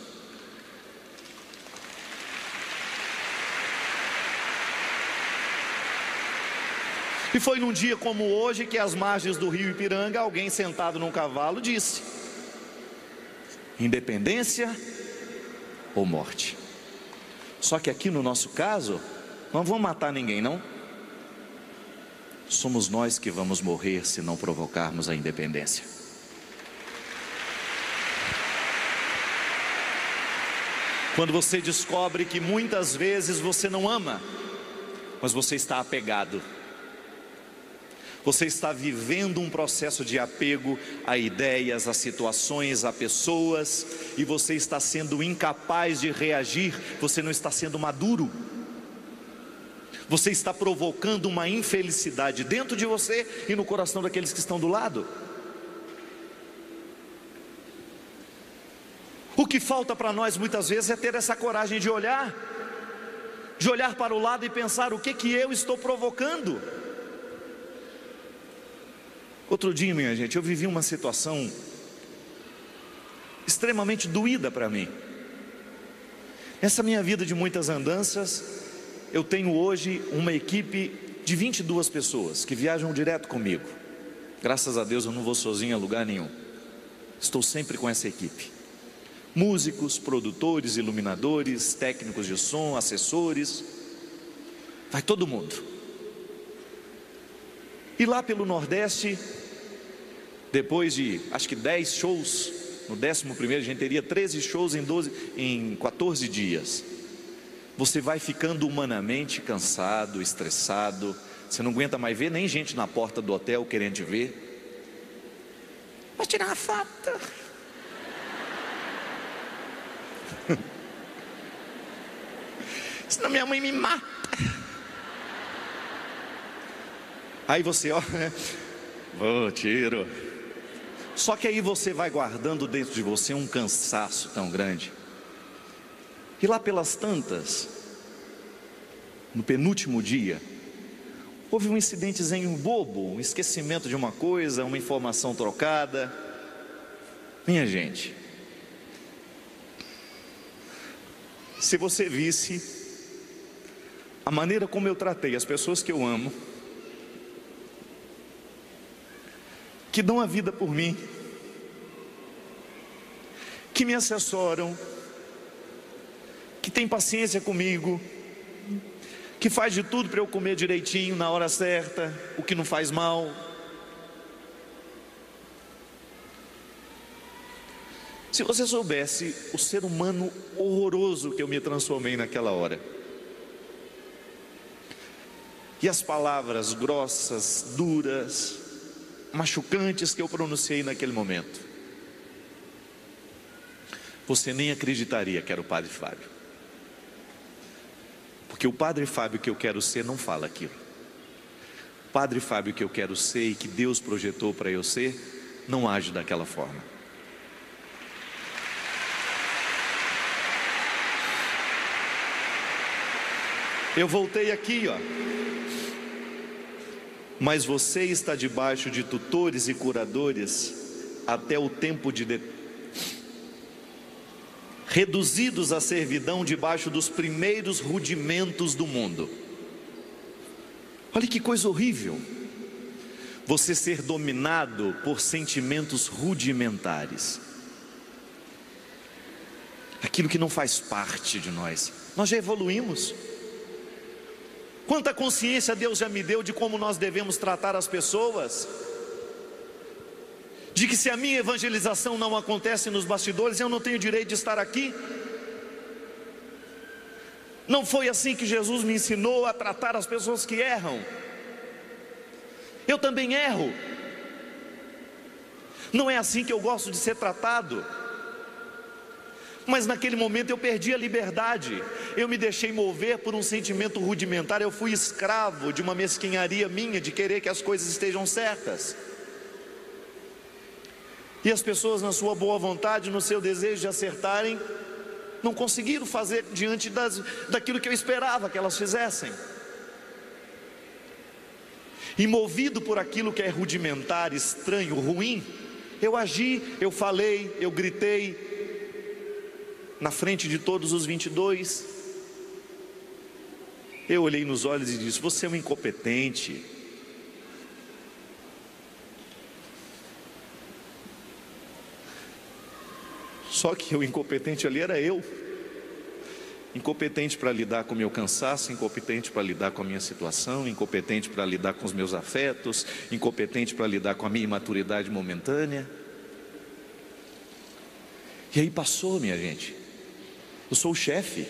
E foi num dia como hoje que, às margens do rio Ipiranga, alguém sentado num cavalo disse: independência ou morte. Só que aqui no nosso caso, não vamos matar ninguém, não. Somos nós que vamos morrer se não provocarmos a independência. Quando você descobre que muitas vezes você não ama, mas você está apegado, você está vivendo um processo de apego a ideias, a situações, a pessoas, e você está sendo incapaz de reagir, você não está sendo maduro, você está provocando uma infelicidade dentro de você e no coração daqueles que estão do lado. O que falta para nós muitas vezes é ter essa coragem de olhar para o lado e pensar: o que eu estou provocando? Outro dia, minha gente, eu vivi uma situação extremamente doída para mim. Nessa minha vida de muitas andanças, eu tenho hoje uma equipe de 22 pessoas que viajam direto comigo. Graças a Deus eu não vou sozinho a lugar nenhum, estou sempre com essa equipe. Músicos, produtores, iluminadores, técnicos de som, assessores, vai todo mundo. E lá pelo Nordeste, depois de acho que 10 shows, no 11º a gente teria 13 shows em 14 dias. Você vai ficando humanamente cansado, estressado, você não aguenta mais ver nem gente na porta do hotel querendo te ver. Vou tirar uma foto. Senão minha mãe me mata. Aí você, vou, tiro. Só que aí você vai guardando dentro de você um cansaço tão grande. E lá pelas tantas, no penúltimo dia, houve um incidentezinho bobo, um esquecimento de uma coisa, uma informação trocada. Minha gente, se você visse a maneira como eu tratei as pessoas que eu amo, que dão a vida por mim, que me assessoram, que tem paciência comigo, que faz de tudo para eu comer direitinho na hora certa, o que não faz mal. Se você soubesse o ser humano horroroso que eu me transformei naquela hora, e as palavras grossas, duras, machucantes que eu pronunciei naquele momento, você nem acreditaria que era o Padre Fábio. Porque o Padre Fábio que eu quero ser não fala aquilo. O Padre Fábio que eu quero ser e que Deus projetou para eu ser, não age daquela forma. Eu voltei aqui, mas você está debaixo de tutores e curadores até o tempo reduzidos à servidão debaixo dos primeiros rudimentos do mundo. Olha que coisa horrível, você ser dominado por sentimentos rudimentares, aquilo que não faz parte de nós. Nós já evoluímos. Quanta consciência Deus já me deu de como nós devemos tratar as pessoas, de que se a minha evangelização não acontece nos bastidores, eu não tenho direito de estar aqui. Não foi assim que Jesus me ensinou a tratar as pessoas que erram. Eu também erro. Não é assim que eu gosto de ser tratado. Mas naquele momento eu perdi a liberdade, eu me deixei mover por um sentimento rudimentar, eu fui escravo de uma mesquinharia minha, de querer que as coisas estejam certas. E as pessoas, na sua boa vontade, no seu desejo de acertarem, não conseguiram fazer diante daquilo que eu esperava que elas fizessem. E movido por aquilo que é rudimentar, estranho, ruim, eu agi, eu falei, eu gritei, na frente de todos os 22, eu olhei nos olhos e disse: você é um incompetente, Só que o incompetente ali era eu. Incompetente para lidar com o meu cansaço, incompetente para lidar com a minha situação, incompetente para lidar com os meus afetos, incompetente para lidar com a minha imaturidade momentânea. E aí passou, minha gente. Eu sou o chefe.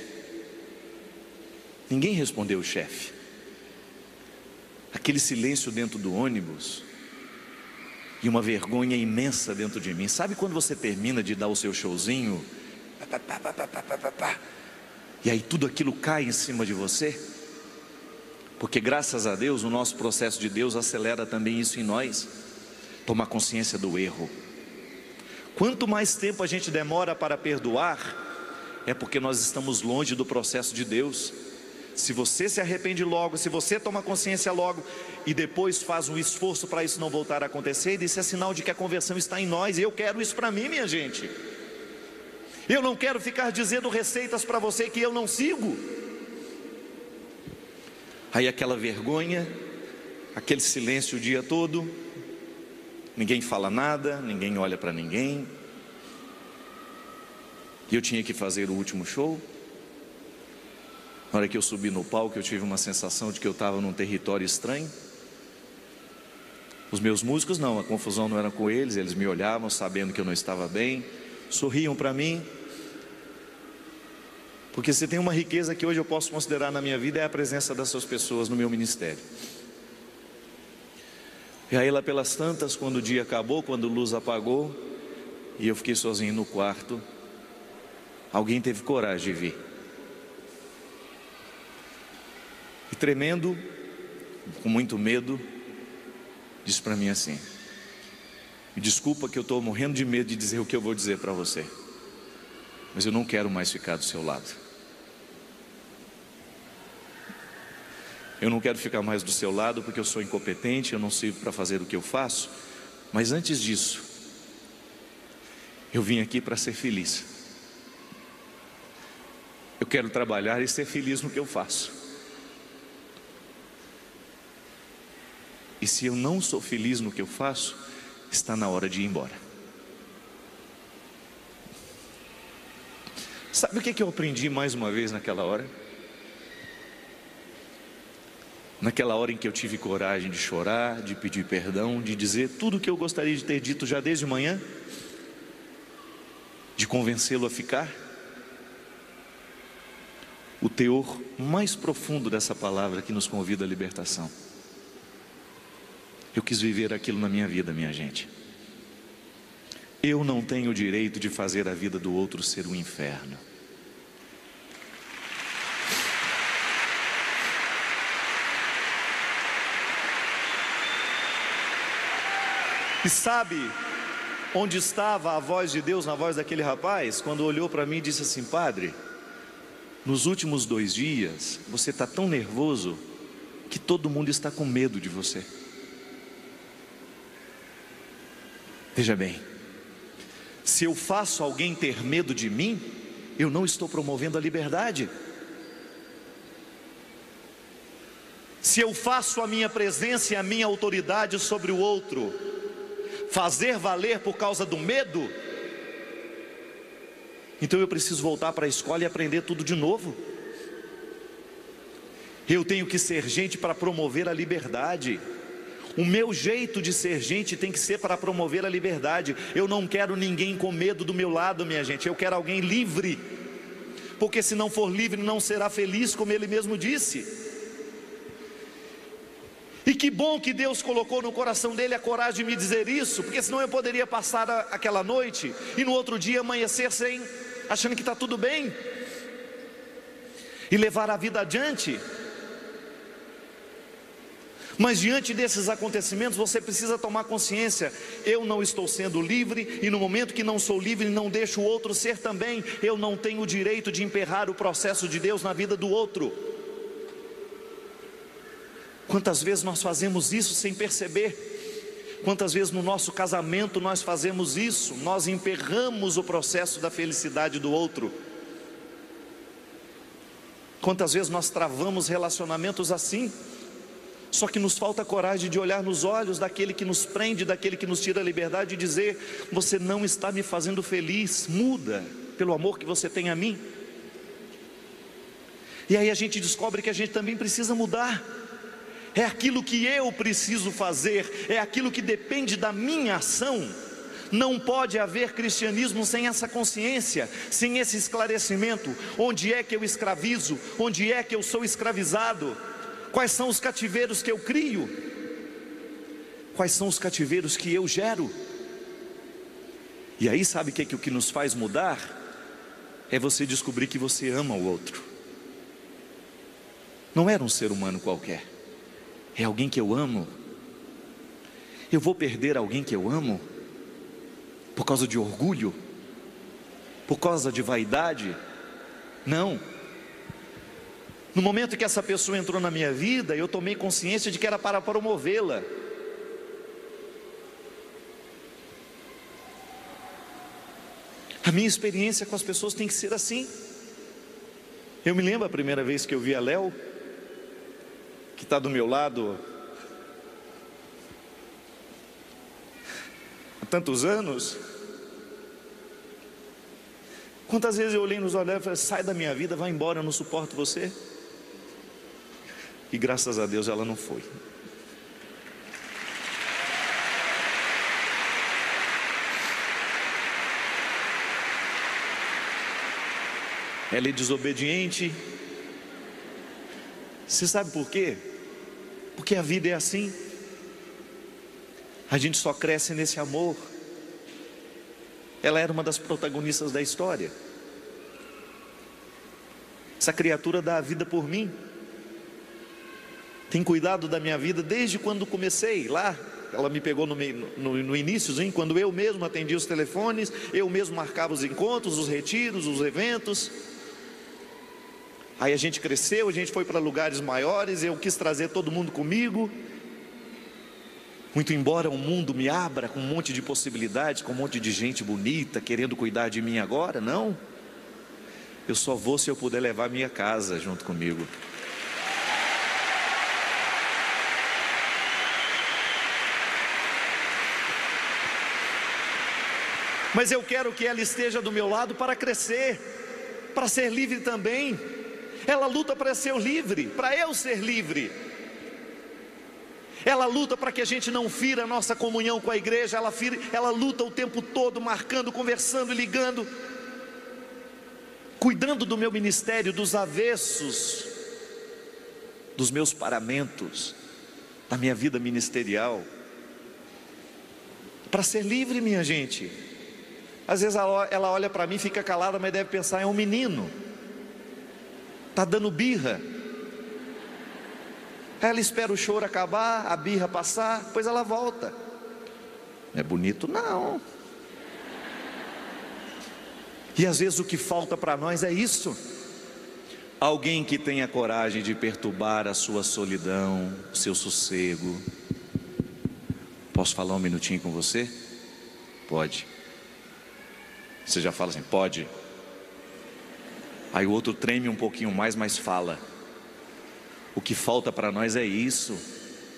Ninguém respondeu o chefe. Aquele silêncio dentro do ônibus e uma vergonha imensa dentro de mim. Sabe quando você termina de dar o seu showzinho? E aí tudo aquilo cai em cima de você? Porque graças a Deus, o nosso processo de Deus acelera também isso em nós. Tomar consciência do erro. Quanto mais tempo a gente demora para perdoar, é porque nós estamos longe do processo de Deus. Se você se arrepende logo, se você toma consciência logo e depois faz um esforço para isso não voltar a acontecer, isso é sinal de que a conversão está em nós. E eu quero isso para mim, minha gente. Eu não quero ficar dizendo receitas para você que eu não sigo. Aí aquela vergonha, aquele silêncio o dia todo, ninguém fala nada, ninguém olha para ninguém. E eu tinha que fazer o último show. Na hora que eu subi no palco, eu tive uma sensação de que eu estava num território estranho. Os meus músicos não, a confusão não era com eles, eles me olhavam sabendo que eu não estava bem, sorriam para mim. Porque se tem uma riqueza que hoje eu posso considerar na minha vida, é a presença dessas pessoas no meu ministério. E aí lá pelas tantas, quando o dia acabou, quando a luz apagou, e eu fiquei sozinho no quarto, alguém teve coragem de vir. E tremendo, com muito medo, disse para mim assim: me desculpa que eu estou morrendo de medo de dizer o que eu vou dizer para você, mas eu não quero mais ficar do seu lado. Eu não quero ficar mais do seu lado porque eu sou incompetente, eu não sirvo para fazer o que eu faço. Mas antes disso, eu vim aqui para ser feliz. Eu quero trabalhar e ser feliz no que eu faço. E se eu não sou feliz no que eu faço, está na hora de ir embora. Sabe o que eu aprendi mais uma vez naquela hora? Naquela hora em que eu tive coragem de chorar, de pedir perdão, de dizer tudo o que eu gostaria de ter dito já desde manhã, de convencê-lo a ficar. O teor mais profundo dessa palavra que nos convida à libertação. Eu quis viver aquilo na minha vida, minha gente. Eu não tenho o direito de fazer a vida do outro ser um inferno. E sabe onde estava a voz de Deus na voz daquele rapaz? Quando olhou para mim e disse assim: padre, nos últimos 2 dias você está tão nervoso que todo mundo está com medo de você. Veja bem, se eu faço alguém ter medo de mim, eu não estou promovendo a liberdade. Se eu faço a minha presença e a minha autoridade sobre o outro fazer valer por causa do medo, então eu preciso voltar para a escola e aprender tudo de novo. Eu tenho que ser gente para promover a liberdade. O meu jeito de ser gente tem que ser para promover a liberdade. Eu não quero ninguém com medo do meu lado, minha gente. Eu quero alguém livre, porque se não for livre não será feliz, como ele mesmo disse. E que bom que Deus colocou no coração dele a coragem de me dizer isso, porque senão eu poderia passar aquela noite e no outro dia amanhecer achando que está tudo bem e levar a vida adiante. Mas diante desses acontecimentos você precisa tomar consciência: eu não estou sendo livre, e no momento que não sou livre não deixo o outro ser também. Eu não tenho o direito de emperrar o processo de Deus na vida do outro. Quantas vezes nós fazemos isso sem perceber? Quantas vezes no nosso casamento nós fazemos isso? Nós emperramos o processo da felicidade do outro. Quantas vezes nós travamos relacionamentos assim? Só que nos falta coragem de olhar nos olhos daquele que nos prende, daquele que nos tira a liberdade e dizer: você não está me fazendo feliz, muda, pelo amor que você tem a mim. E aí a gente descobre que a gente também precisa mudar. É aquilo que eu preciso fazer, é aquilo que depende da minha ação. Não pode haver cristianismo sem essa consciência, sem esse esclarecimento. Onde é que eu escravizo? Onde é que eu sou escravizado? Quais são os cativeiros que eu crio? Quais são os cativeiros que eu gero? E aí sabe o que nos faz mudar? É você descobrir que você ama o outro. Não era um ser humano qualquer, é alguém que eu amo. Eu vou perder alguém que eu amo por causa de orgulho? Por causa de vaidade? Não. No momento que essa pessoa entrou na minha vida, eu tomei consciência de que era para promovê-la. A minha experiência com as pessoas tem que ser assim. Eu me lembro a primeira vez que eu vi a Léo, que está do meu lado há tantos anos. Quantas vezes eu olhei nos olhos e falei: sai da minha vida, vai embora, eu não suporto você. E graças a Deus ela não foi. Ela é desobediente. Você sabe por quê? Porque a vida é assim. A gente só cresce nesse amor. Ela era uma das protagonistas da história. Essa criatura dá a vida por mim. Tem cuidado da minha vida desde quando comecei lá. Ela me pegou no iníciozinho, quando eu mesmo atendia os telefones, eu mesmo marcava os encontros, os retiros, os eventos. Aí a gente cresceu, a gente foi para lugares maiores, eu quis trazer todo mundo comigo. Muito embora o mundo me abra com um monte de possibilidades, com um monte de gente bonita querendo cuidar de mim agora, não. Eu só vou se eu puder levar a minha casa junto comigo. Mas eu quero que ela esteja do meu lado para crescer, para ser livre também. Ela luta para ser livre, para eu ser livre. Ela luta para que a gente não fira a nossa comunhão com a igreja. Ela luta o tempo todo, marcando, conversando, ligando, cuidando do meu ministério, dos avessos, dos meus paramentos, da minha vida ministerial, para ser livre, minha gente. Às vezes ela olha para mim, fica calada, mas deve pensar: é um menino, está dando birra. Ela espera o choro acabar, a birra passar, depois ela volta. Não é bonito, não. E às vezes o que falta para nós é isso: alguém que tenha coragem de perturbar a sua solidão, o seu sossego. Posso falar um minutinho com você? Pode. Você já fala assim: pode. Aí o outro treme um pouquinho mais, mas fala. O que falta para nós é isso.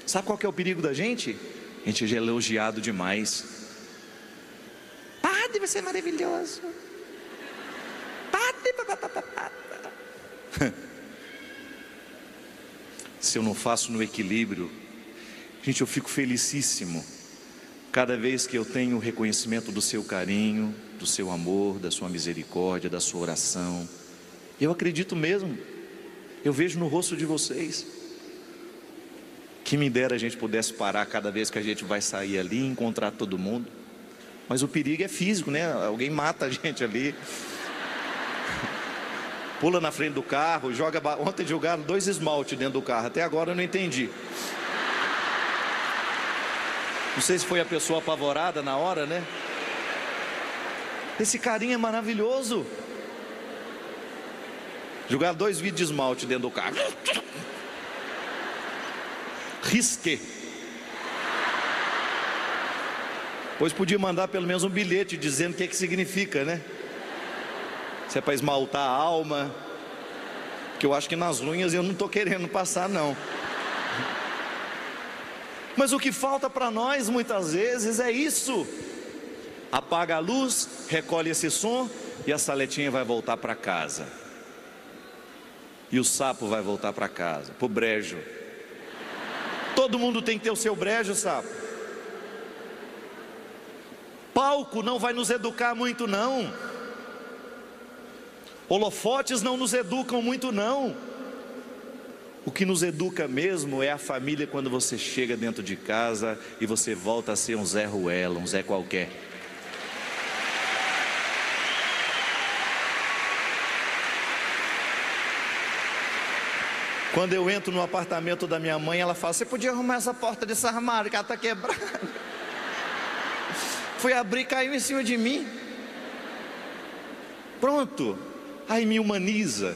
Sabe qual que é o perigo da gente? A gente é elogiado demais. Padre, você é maravilhoso. Padre, se eu não faço no equilíbrio, gente, eu fico felicíssimo cada vez que eu tenho o reconhecimento do seu carinho, do seu amor, da sua misericórdia, da sua oração. Eu acredito mesmo. Eu vejo no rosto de vocês. Que me dera a gente pudesse parar cada vez que a gente vai sair ali e encontrar todo mundo. Mas o perigo é físico, né? Alguém mata a gente ali. Pula na frente do carro, joga... Ontem jogaram 2 esmaltes dentro do carro. Até agora eu não entendi. Não sei se foi a pessoa apavorada na hora, né? Esse carinha é maravilhoso. Jogaram 2 vidros de esmalte dentro do carro. Risqué. Pois podia mandar pelo menos um bilhete dizendo o que significa, né? Se é para esmaltar a alma. Que eu acho que nas unhas eu não estou querendo passar, não. Mas o que falta para nós muitas vezes é isso. Apaga a luz, recolhe esse som e a saletinha vai voltar para casa. E o sapo vai voltar para casa, para o brejo. Todo mundo tem que ter o seu brejo, sapo. Palco não vai nos educar muito não. Holofotes não nos educam muito não. O que nos educa mesmo é a família, quando você chega dentro de casa e você volta a ser um Zé Ruela, um Zé qualquer. Quando eu entro no apartamento da minha mãe, ela fala: você podia arrumar essa porta desse armário que ela está quebrada. Fui abrir e caiu em cima de mim. Pronto. Aí me humaniza.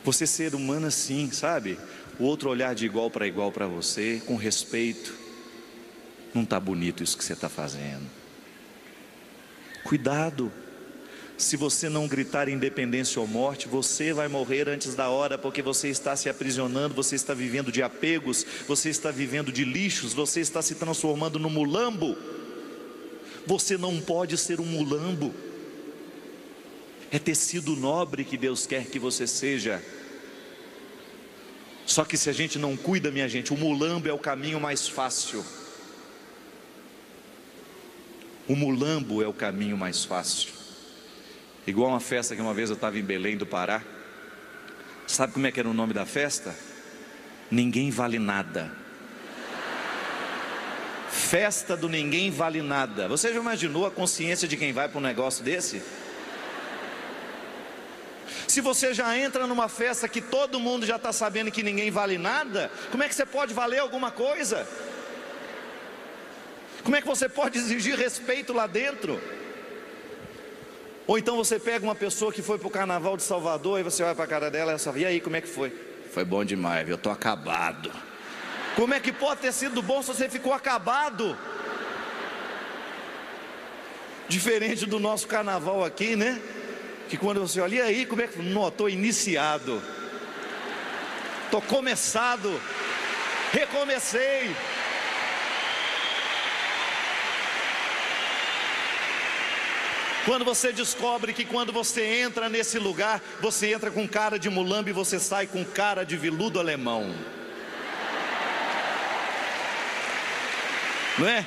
Você ser humano assim, sabe? O outro olhar de igual para você, com respeito. Não está bonito isso que você está fazendo. Cuidado. Se você não gritar independência ou morte, você vai morrer antes da hora, porque você está se aprisionando, você está vivendo de apegos, você está vivendo de lixos, você está se transformando num mulambo. Você não pode ser um mulambo. É tecido nobre que Deus quer que você seja. Só que se a gente não cuida, minha gente, o mulambo é o caminho mais fácil. O mulambo é o caminho mais fácil. Igual uma festa que uma vez eu estava em Belém do Pará. Sabe como é que era o nome da festa? Ninguém Vale Nada. Festa do Ninguém Vale Nada. Você já imaginou a consciência de quem vai para um negócio desse? Se você já entra numa festa que todo mundo já está sabendo que ninguém vale nada, como é que você pode valer alguma coisa? Como é que você pode exigir respeito lá dentro? Ou então você pega uma pessoa que foi para o carnaval de Salvador e você olha para a cara dela e ela fala: e aí, como é que foi? Foi bom demais, eu estou acabado. Como é que pode ter sido bom se você ficou acabado? Diferente do nosso carnaval aqui, né? Que quando você olha: e aí, como é que foi? Não, estou iniciado, estou começado, recomecei. Quando você descobre que quando você entra nesse lugar, você entra com cara de mulambo e você sai com cara de veludo alemão. Não é?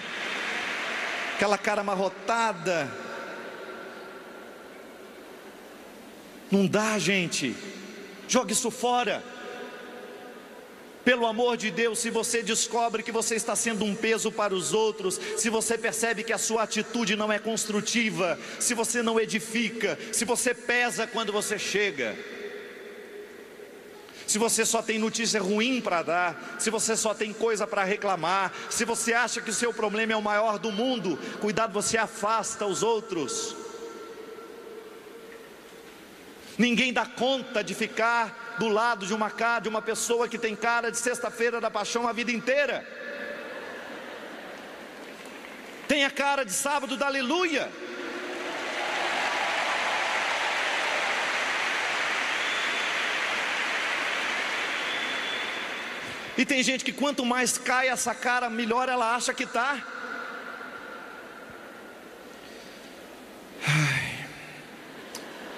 Aquela cara amarrotada. Não dá, gente. Joga isso fora. Pelo amor de Deus, se você descobre que você está sendo um peso para os outros, se você percebe que a sua atitude não é construtiva, se você não edifica, se você pesa quando você chega, se você só tem notícia ruim para dar, se você só tem coisa para reclamar, se você acha que o seu problema é o maior do mundo, cuidado, você afasta os outros. Ninguém dá conta de ficar do lado de uma pessoa que tem cara de sexta-feira da paixão a vida inteira. Tem a cara de sábado da aleluia. E tem gente que quanto mais cai essa cara, melhor ela acha que está.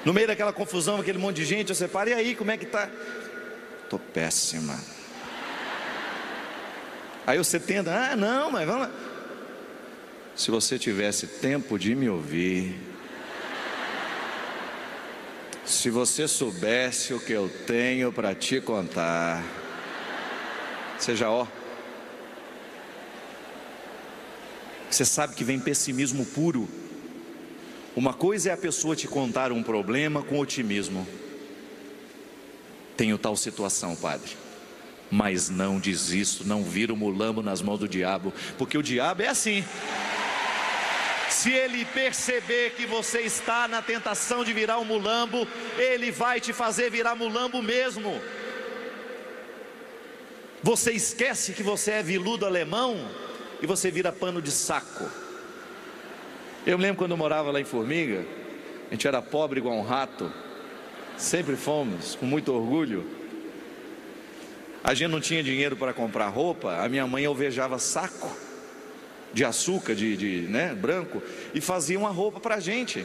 No meio daquela confusão, aquele monte de gente, você para: e aí, como é que está? Estou péssima. Aí você tenta: ah, não, mas vamos lá. Se você tivesse tempo de me ouvir, se você soubesse o que eu tenho para te contar, seja ó. Você sabe que vem pessimismo puro. Uma coisa é a pessoa te contar um problema com otimismo: tenho tal situação, padre, mas não desisto, não viro mulambo nas mãos do diabo, porque o diabo é assim. Se ele perceber que você está na tentação de virar um mulambo, ele vai te fazer virar mulambo mesmo. Você esquece que você é veludo alemão e você vira pano de saco. Eu me lembro quando eu morava lá em Formiga, a gente era pobre igual um rato, sempre fomos, com muito orgulho. a gente não tinha dinheiro para comprar roupa, a minha mãe alvejava saco de açúcar, né, branco, e fazia uma roupa para a gente.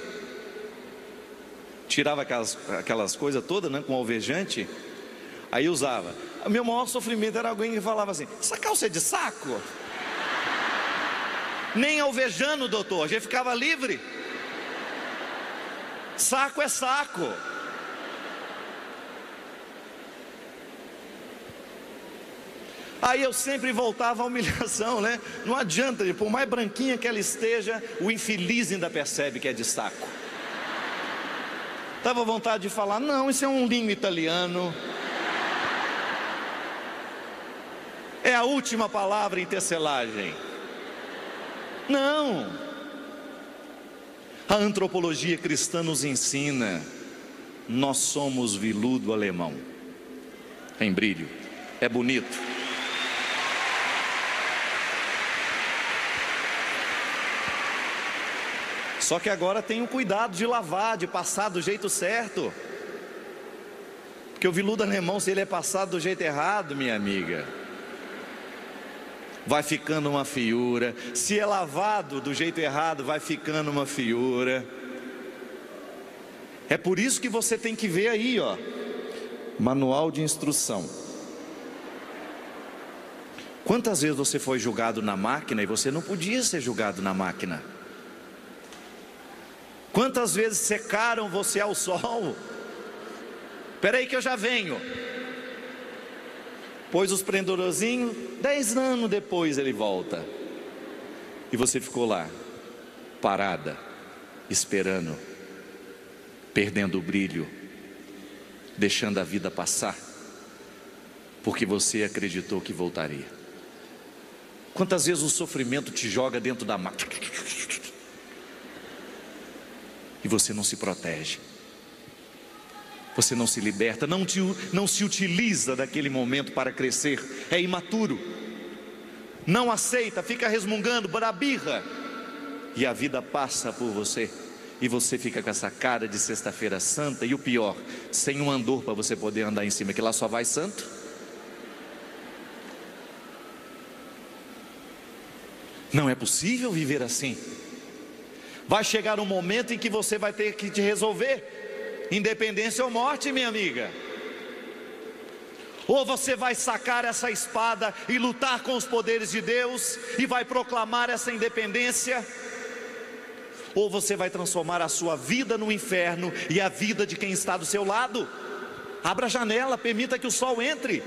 Tirava aquelas coisas todas, né, com alvejante, aí usava. O meu maior sofrimento era alguém que falava assim: essa calça é de saco? Nem alvejando, doutor, a gente ficava livre. Saco é saco. Aí eu sempre voltava à humilhação, né? Não adianta, por mais branquinha que ela esteja, o infeliz ainda percebe que é de saco. Dava vontade de falar: não, isso é um linho italiano. É a última palavra em tecelagem. Não. A antropologia cristã nos ensina: nós somos veludo alemão. Tem brilho, é bonito. Só que agora tenha o cuidado de lavar, de passar do jeito certo. Porque o veludo alemão, se ele é passado do jeito errado, minha amiga, vai ficando uma feiura. Se é lavado do jeito errado, vai ficando uma feiura. É por isso que você tem que ver aí, ó, manual de instrução. Quantas vezes você foi julgado na máquina e você não podia ser julgado na máquina? Quantas vezes secaram você ao sol? Espera aí que eu já venho. Pôs os prendorozinhos, 10 anos depois ele volta. E você ficou lá, parada, esperando, perdendo o brilho, deixando a vida passar, porque você acreditou que voltaria. Quantas vezes o sofrimento te joga dentro da máquina e você não se protege, você não se liberta, não se utiliza daquele momento para crescer, é imaturo, não aceita, fica resmungando, barabirra, e a vida passa por você, e você fica com essa cara de sexta-feira santa, e o pior, sem um andor para você poder andar em cima, que lá só vai santo. Não é possível viver assim. Vai chegar um momento em que você vai ter que te resolver: independência ou morte, minha amiga. Ou você vai sacar essa espada e lutar com os poderes de Deus e vai proclamar essa independência, ou você vai transformar a sua vida no inferno e a vida de quem está do seu lado. Abra a janela, permita que o sol entre.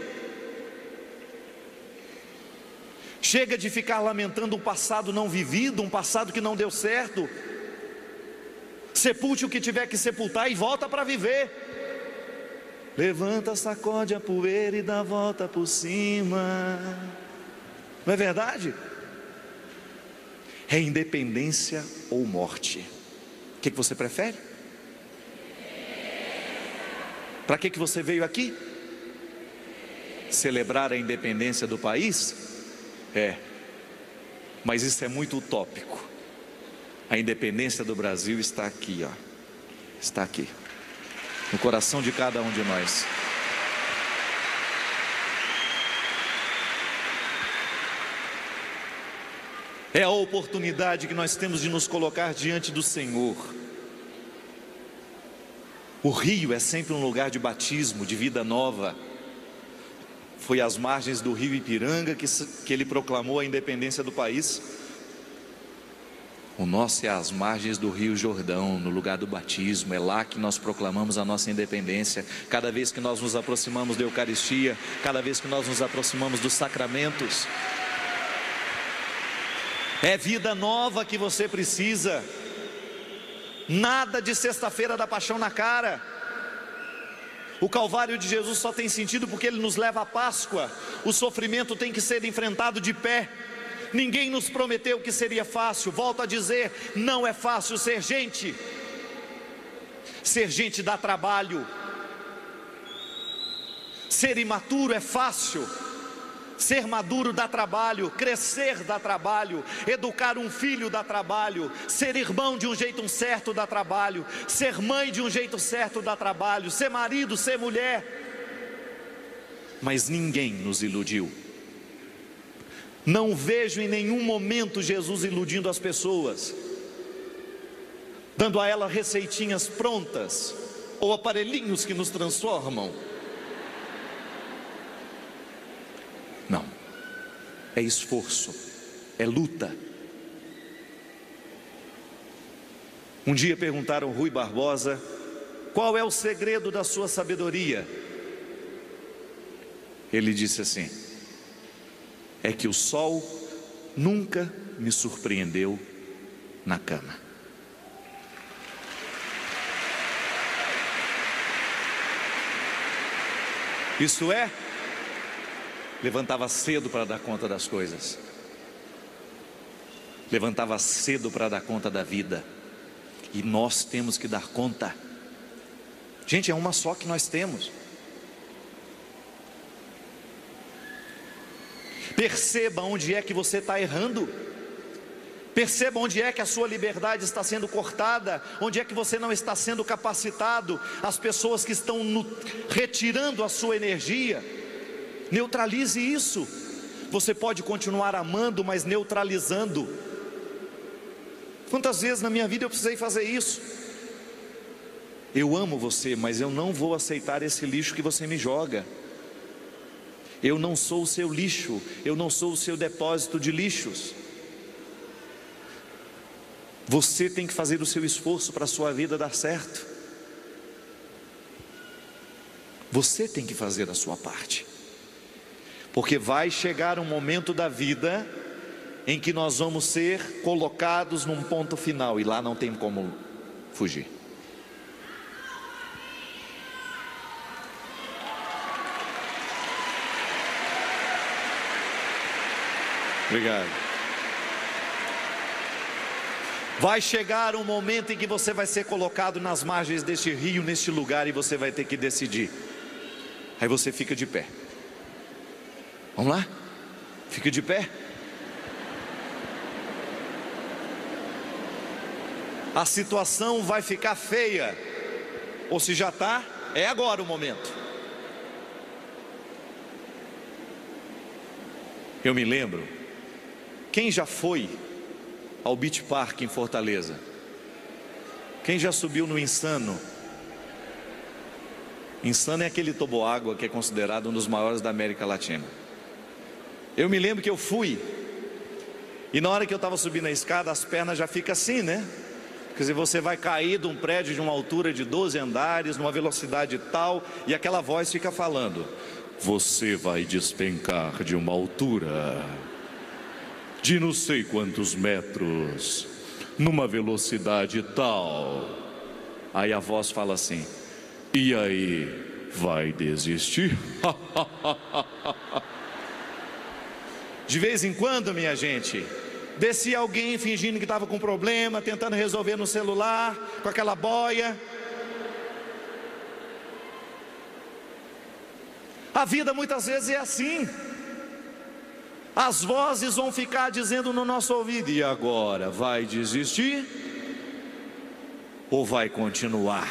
Chega de ficar lamentando um passado não vivido, um passado que não deu certo. Sepulte o que tiver que sepultar e volta para viver. Levanta, sacode a poeira e dá a volta por cima. Não é verdade? É independência ou morte. O que você prefere? Para que você veio aqui? Celebrar a independência do país? É, mas isso é muito utópico. A independência do Brasil está aqui, ó. Está aqui, no coração de cada um de nós. É a oportunidade que nós temos de nos colocar diante do Senhor. O rio é sempre um lugar de batismo, de vida nova. Foi às margens do rio Ipiranga que ele proclamou a independência do país. O nosso é às margens do rio Jordão, no lugar do batismo. É lá que nós proclamamos a nossa independência. Cada vez que nós nos aproximamos da Eucaristia, cada vez que nós nos aproximamos dos sacramentos, é vida nova que você precisa. Nada de sexta-feira da paixão na cara. O Calvário de Jesus só tem sentido porque ele nos leva à Páscoa. O sofrimento tem que ser enfrentado de pé. Ninguém nos prometeu que seria fácil. Volto a dizer, não é fácil ser gente. Ser gente dá trabalho. Ser imaturo é fácil. Ser maduro dá trabalho, crescer dá trabalho, educar um filho dá trabalho, ser irmão de um jeito certo dá trabalho, ser mãe de um jeito certo dá trabalho, ser marido, ser mulher. mas ninguém nos iludiu. Não vejo em nenhum momento Jesus iludindo as pessoas, dando a elas receitinhas prontas, ou aparelhinhos que nos transformam. Não, é esforço, é luta. Um dia perguntaram ao Rui Barbosa: qual é o segredo da sua sabedoria? Ele disse assim: é que o sol nunca me surpreendeu na cama. Isto é, levantava cedo para dar conta das coisas, levantava cedo para dar conta da vida, e nós temos que dar conta. Gente, é uma só que nós temos. Perceba onde é que você está errando. Perceba onde é que a sua liberdade está sendo cortada, onde é que você não está sendo capacitado. As pessoas que estão retirando a sua energia, neutralize isso. Você pode continuar amando, mas neutralizando. Quantas vezes na minha vida eu precisei fazer isso? Eu amo você, mas eu não vou aceitar esse lixo que você me joga. Eu não sou o seu lixo, eu não sou o seu depósito de lixos. Você tem que fazer o seu esforço para a sua vida dar certo. Você tem que fazer a sua parte, porque vai chegar um momento da vida em que nós vamos ser colocados num ponto final, e lá não tem como fugir. Obrigado. Vai chegar um momento em que você vai ser colocado nas margens deste rio, neste lugar, e você vai ter que decidir. Aí você fica de pé. Vamos lá? Fica de pé. A situação vai ficar feia, ou se já está, é agora o momento. Eu me lembro, quem já foi ao Beach Park em Fortaleza? Quem já subiu no Insano? Insano é aquele toboágua que é considerado um dos maiores da América Latina. Eu me lembro que eu fui, e na hora que eu estava subindo a escada, as pernas já ficam assim, né? Quer dizer, você vai cair de um prédio de uma altura de 12 andares, numa velocidade tal, e aquela voz fica falando: você vai despencar de uma altura de não sei quantos metros, numa velocidade tal. Aí a voz fala assim: e aí, vai desistir? De vez em quando, minha gente, descia alguém fingindo que estava com problema, tentando resolver no celular, com aquela boia. A vida muitas vezes é assim. As vozes vão ficar dizendo no nosso ouvido: e agora, vai desistir? Ou vai continuar?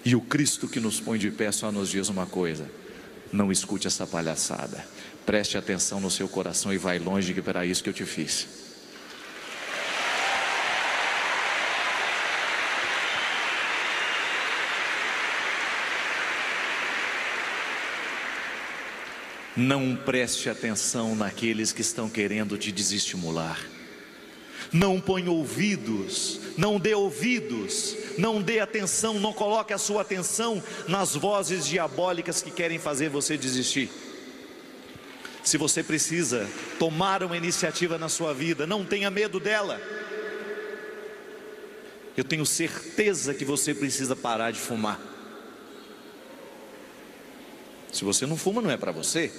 E o Cristo que nos põe de pé só nos diz uma coisa: não escute essa palhaçada. Preste atenção no seu coração e vai longe, que para isso que eu te fiz. Não preste atenção naqueles que estão querendo te desestimular. Não põe ouvidos, não dê ouvidos, não dê atenção, não coloque a sua atenção nas vozes diabólicas que querem fazer você desistir. Se você precisa tomar uma iniciativa na sua vida, não tenha medo dela. Eu tenho certeza que você precisa parar de fumar. Se você não fuma, não é para você,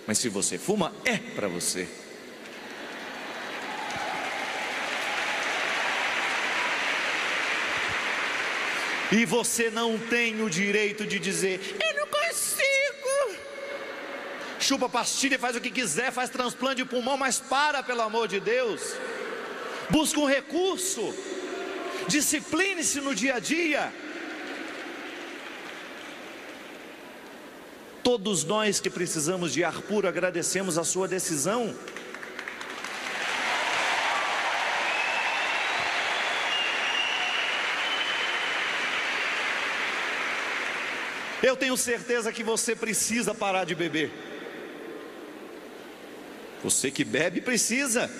mas se você fuma, é para você. E você não tem o direito de dizer: eu não consigo. Chupa pastilha, faz o que quiser, faz transplante de pulmão, mas para, pelo amor de Deus. Busca um recurso, discipline-se no dia a dia. Todos nós que precisamos de ar puro agradecemos a sua decisão. Eu tenho certeza que você precisa parar de beber. Você que bebe precisa.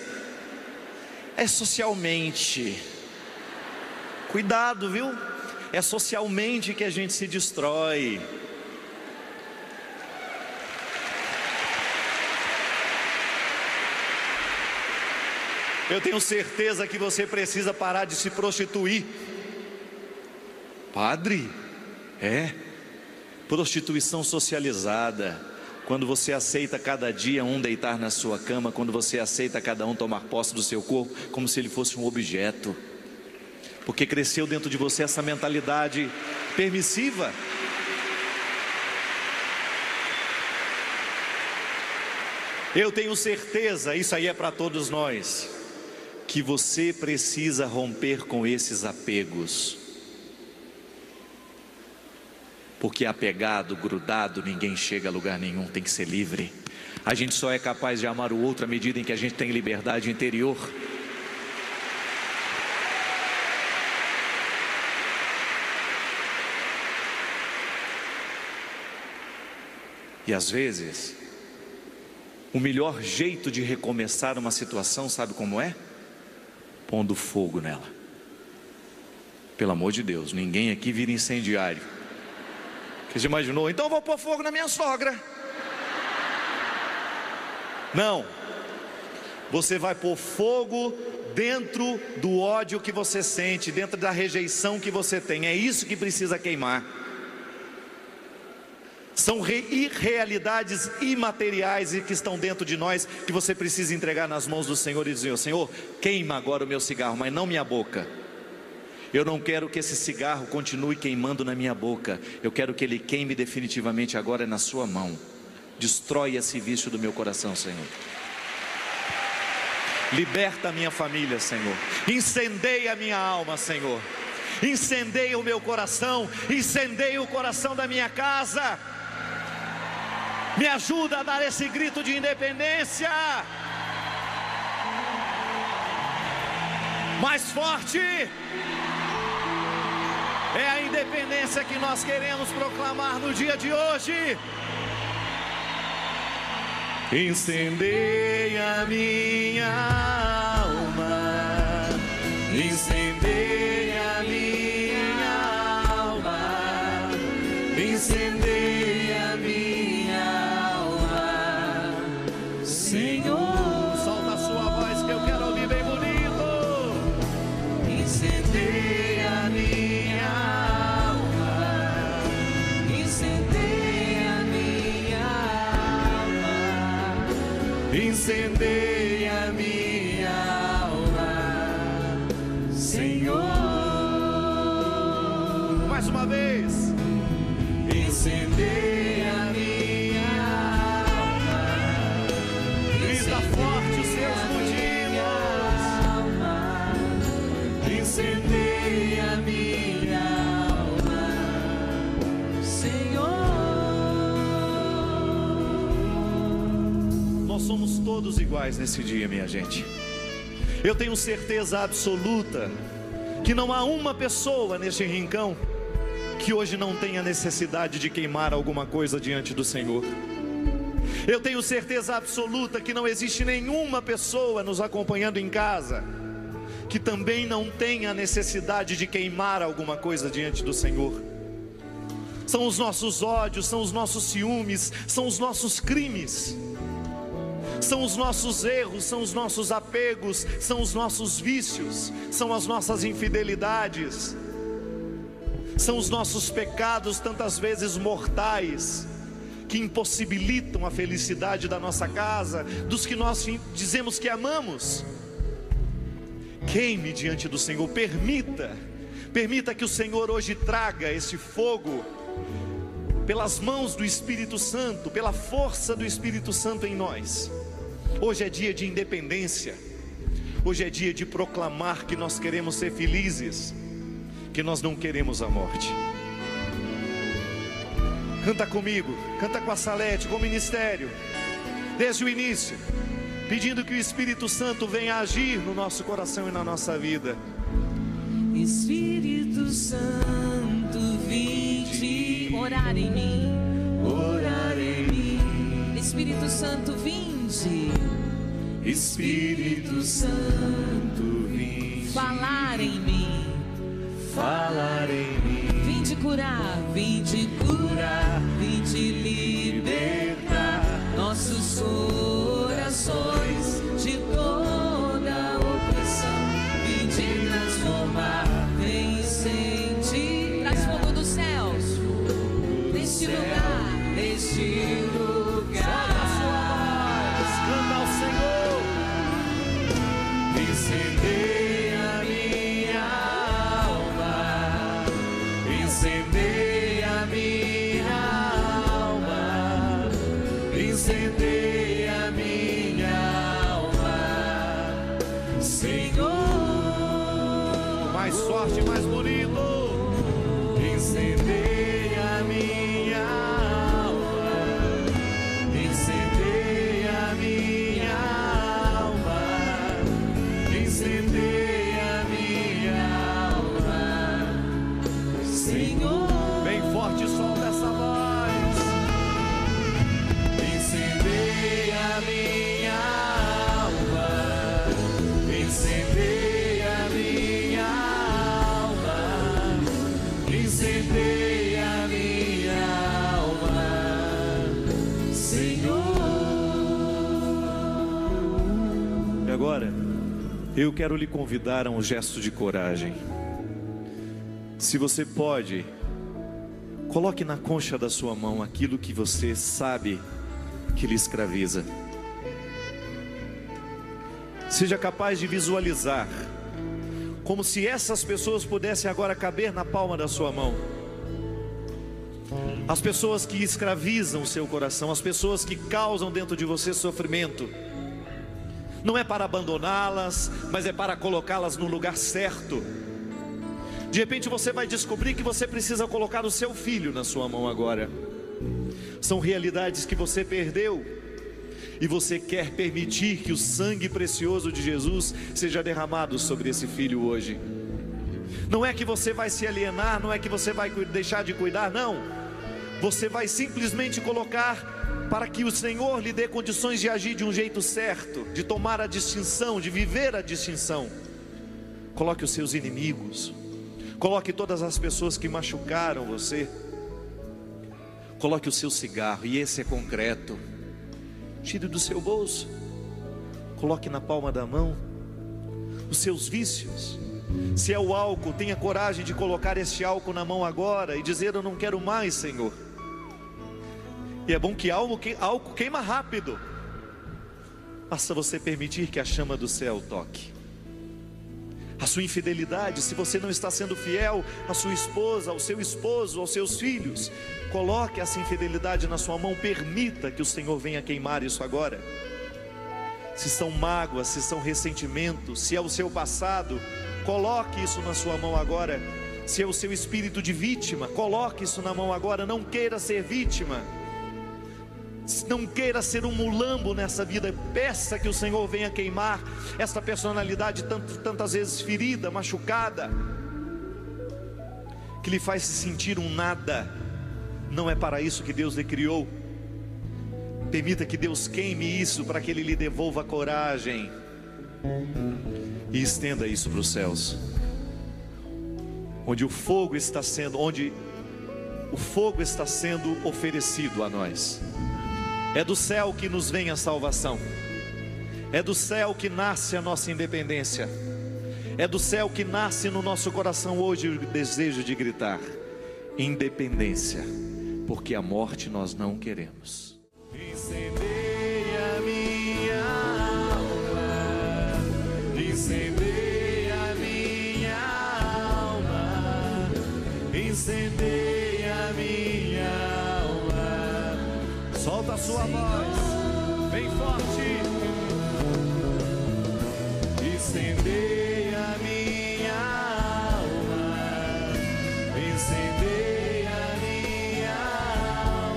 É socialmente. Cuidado, viu? É socialmente que a gente se destrói. Eu tenho certeza que você precisa parar de se prostituir. Padre? Prostituição socializada. Quando você aceita cada dia um deitar na sua cama, quando você aceita cada um tomar posse do seu corpo, como se ele fosse um objeto. Porque cresceu dentro de você essa mentalidade permissiva. Eu tenho certeza, isso aí é para todos nós, que você precisa romper com esses apegos. Porque apegado, grudado, ninguém chega a lugar nenhum, tem que ser livre. A gente só é capaz de amar o outro à medida em que a gente tem liberdade interior. E às vezes, o melhor jeito de recomeçar uma situação, sabe como é? Pondo fogo nela. Pelo amor de Deus, ninguém aqui vira incendiário. Você já imaginou? Então eu vou pôr fogo na minha sogra. Não. Você vai pôr fogo dentro do ódio que você sente, dentro da rejeição que você tem. É isso que precisa queimar. São irrealidades imateriais e que estão dentro de nós, que você precisa entregar nas mãos do Senhor e dizer: Senhor, queima agora o meu cigarro, mas não minha boca. Eu não quero que esse cigarro continue queimando na minha boca. Eu quero que ele queime definitivamente agora na sua mão. Destrói esse vício do meu coração, Senhor. Liberta a minha família, Senhor. Incendeia a minha alma, Senhor. Incendeia o meu coração. Incendeia o coração da minha casa. Me ajuda a dar esse grito de independência. Mais forte. É a independência que nós queremos proclamar no dia de hoje. Incendeia a minha alma. Incendeia a minha alma. Incendeia a minha alma, Senhor. Solta a sua voz que eu quero ouvir bem bonito. Incendeia a minha alma. Incendeia a minha alma. Incendeia a minha alma, Senhor. Mais uma vez. Incendeia a minha alma. Grita forte os seus motivos. Incendeia a minha alma, Senhor. Nós somos todos iguais nesse dia, minha gente. Eu tenho certeza absoluta que não há uma pessoa neste rincão que hoje não tenha necessidade de queimar alguma coisa diante do Senhor. Eu tenho certeza absoluta que não existe nenhuma pessoa nos acompanhando em casa que também não tenha necessidade de queimar alguma coisa diante do Senhor. São os nossos ódios, são os nossos ciúmes, são os nossos crimes, são os nossos erros, são os nossos apegos, são os nossos vícios, são as nossas infidelidades, são os nossos pecados, tantas vezes mortais, que impossibilitam a felicidade da nossa casa, dos que nós dizemos que amamos. Queime diante do Senhor, permita que o Senhor hoje traga esse fogo, pelas mãos do Espírito Santo, pela força do Espírito Santo em nós. Hoje é dia de independência, hoje é dia de proclamar que nós queremos ser felizes, que nós não queremos a morte. Canta comigo, canta com a Salete, com o ministério, desde o início, pedindo que o Espírito Santo venha agir no nosso coração e na nossa vida. Espírito Santo, vinde orar em mim, orar em mim. Espírito Santo, vinde. Espírito Santo, vinde falar em mim, falar em mim. Vinde curar, vinde libertar nossos corações de toda opressão. Vinde transformar, vem sentir. Traz fogo dos céus neste lugar, neste lugar. Solta a sua voz, canta ao Senhor. Incendeia a minha alma, incendeia a minha alma, incendeia a minha alma, Senhor. Mais forte, mais bonito. Incendeia a minha alma, incendeia a minha alma, incendeia a minha alma, Senhor. Bem forte, solta essa voz. Incendeia a minha alma, incendeia a minha alma, incendeia a minha alma, Senhor. E agora, eu quero lhe convidar a um gesto de coragem. Se você pode, coloque na concha da sua mão aquilo que você sabe que lhe escraviza. Seja capaz de visualizar, como se essas pessoas pudessem agora caber na palma da sua mão. As pessoas que escravizam o seu coração, as pessoas que causam dentro de você sofrimento. Não é para abandoná-las, mas é para colocá-las no lugar certo. De repente você vai descobrir que você precisa colocar o seu filho na sua mão agora. São realidades que você perdeu, e você quer permitir que o sangue precioso de Jesus seja derramado sobre esse filho hoje. Não é que você vai se alienar, não é que você vai deixar de cuidar, não. Você vai simplesmente colocar para que o Senhor lhe dê condições de agir de um jeito certo, de tomar a distinção, de viver a distinção. Coloque os seus inimigos, coloque todas as pessoas que machucaram você, coloque o seu cigarro, e esse é concreto. Tire do seu bolso, coloque na palma da mão os seus vícios. Se é o álcool, tenha coragem de colocar este álcool na mão agora e dizer: eu não quero mais, Senhor. E é bom que álcool queima rápido. Basta você permitir que a chama do céu toque. A sua infidelidade, se você não está sendo fiel à sua esposa, ao seu esposo, aos seus filhos, coloque essa infidelidade na sua mão, permita que o Senhor venha queimar isso agora. Se são mágoas, se são ressentimentos, se é o seu passado, coloque isso na sua mão agora. Se é o seu espírito de vítima, coloque isso na mão agora. Não queira ser vítima, não queira ser um mulambo nessa vida. Peça que o Senhor venha queimar essa personalidade tantas vezes ferida, machucada, que lhe faz se sentir um nada. Não é para isso que Deus lhe criou. Permita que Deus queime isso, para que Ele lhe devolva coragem, e estenda isso para os céus, onde o fogo está sendo oferecido a nós. É do céu que nos vem a salvação, é do céu que nasce a nossa independência, é do céu que nasce no nosso coração hoje o desejo de gritar: independência, porque a morte nós não queremos. Incendeia a minha alma, incendeia a minha alma, incendeia a minha alma. Solta a sua voz, bem forte. Incendeia a minha alma, incendeia a minha alma.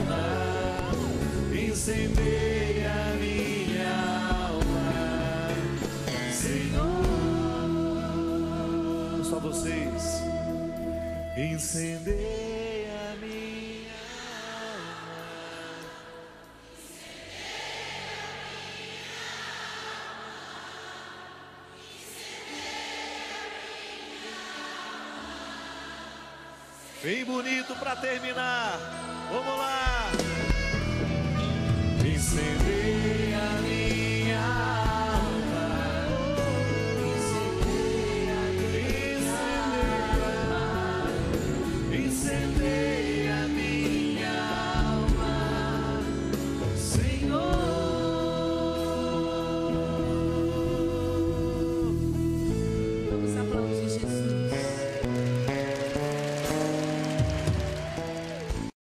incendeia minha alma, Senhor. Só vocês. Incendeia minha alma. Bem bonito para terminar. Vamos lá. Incendeia.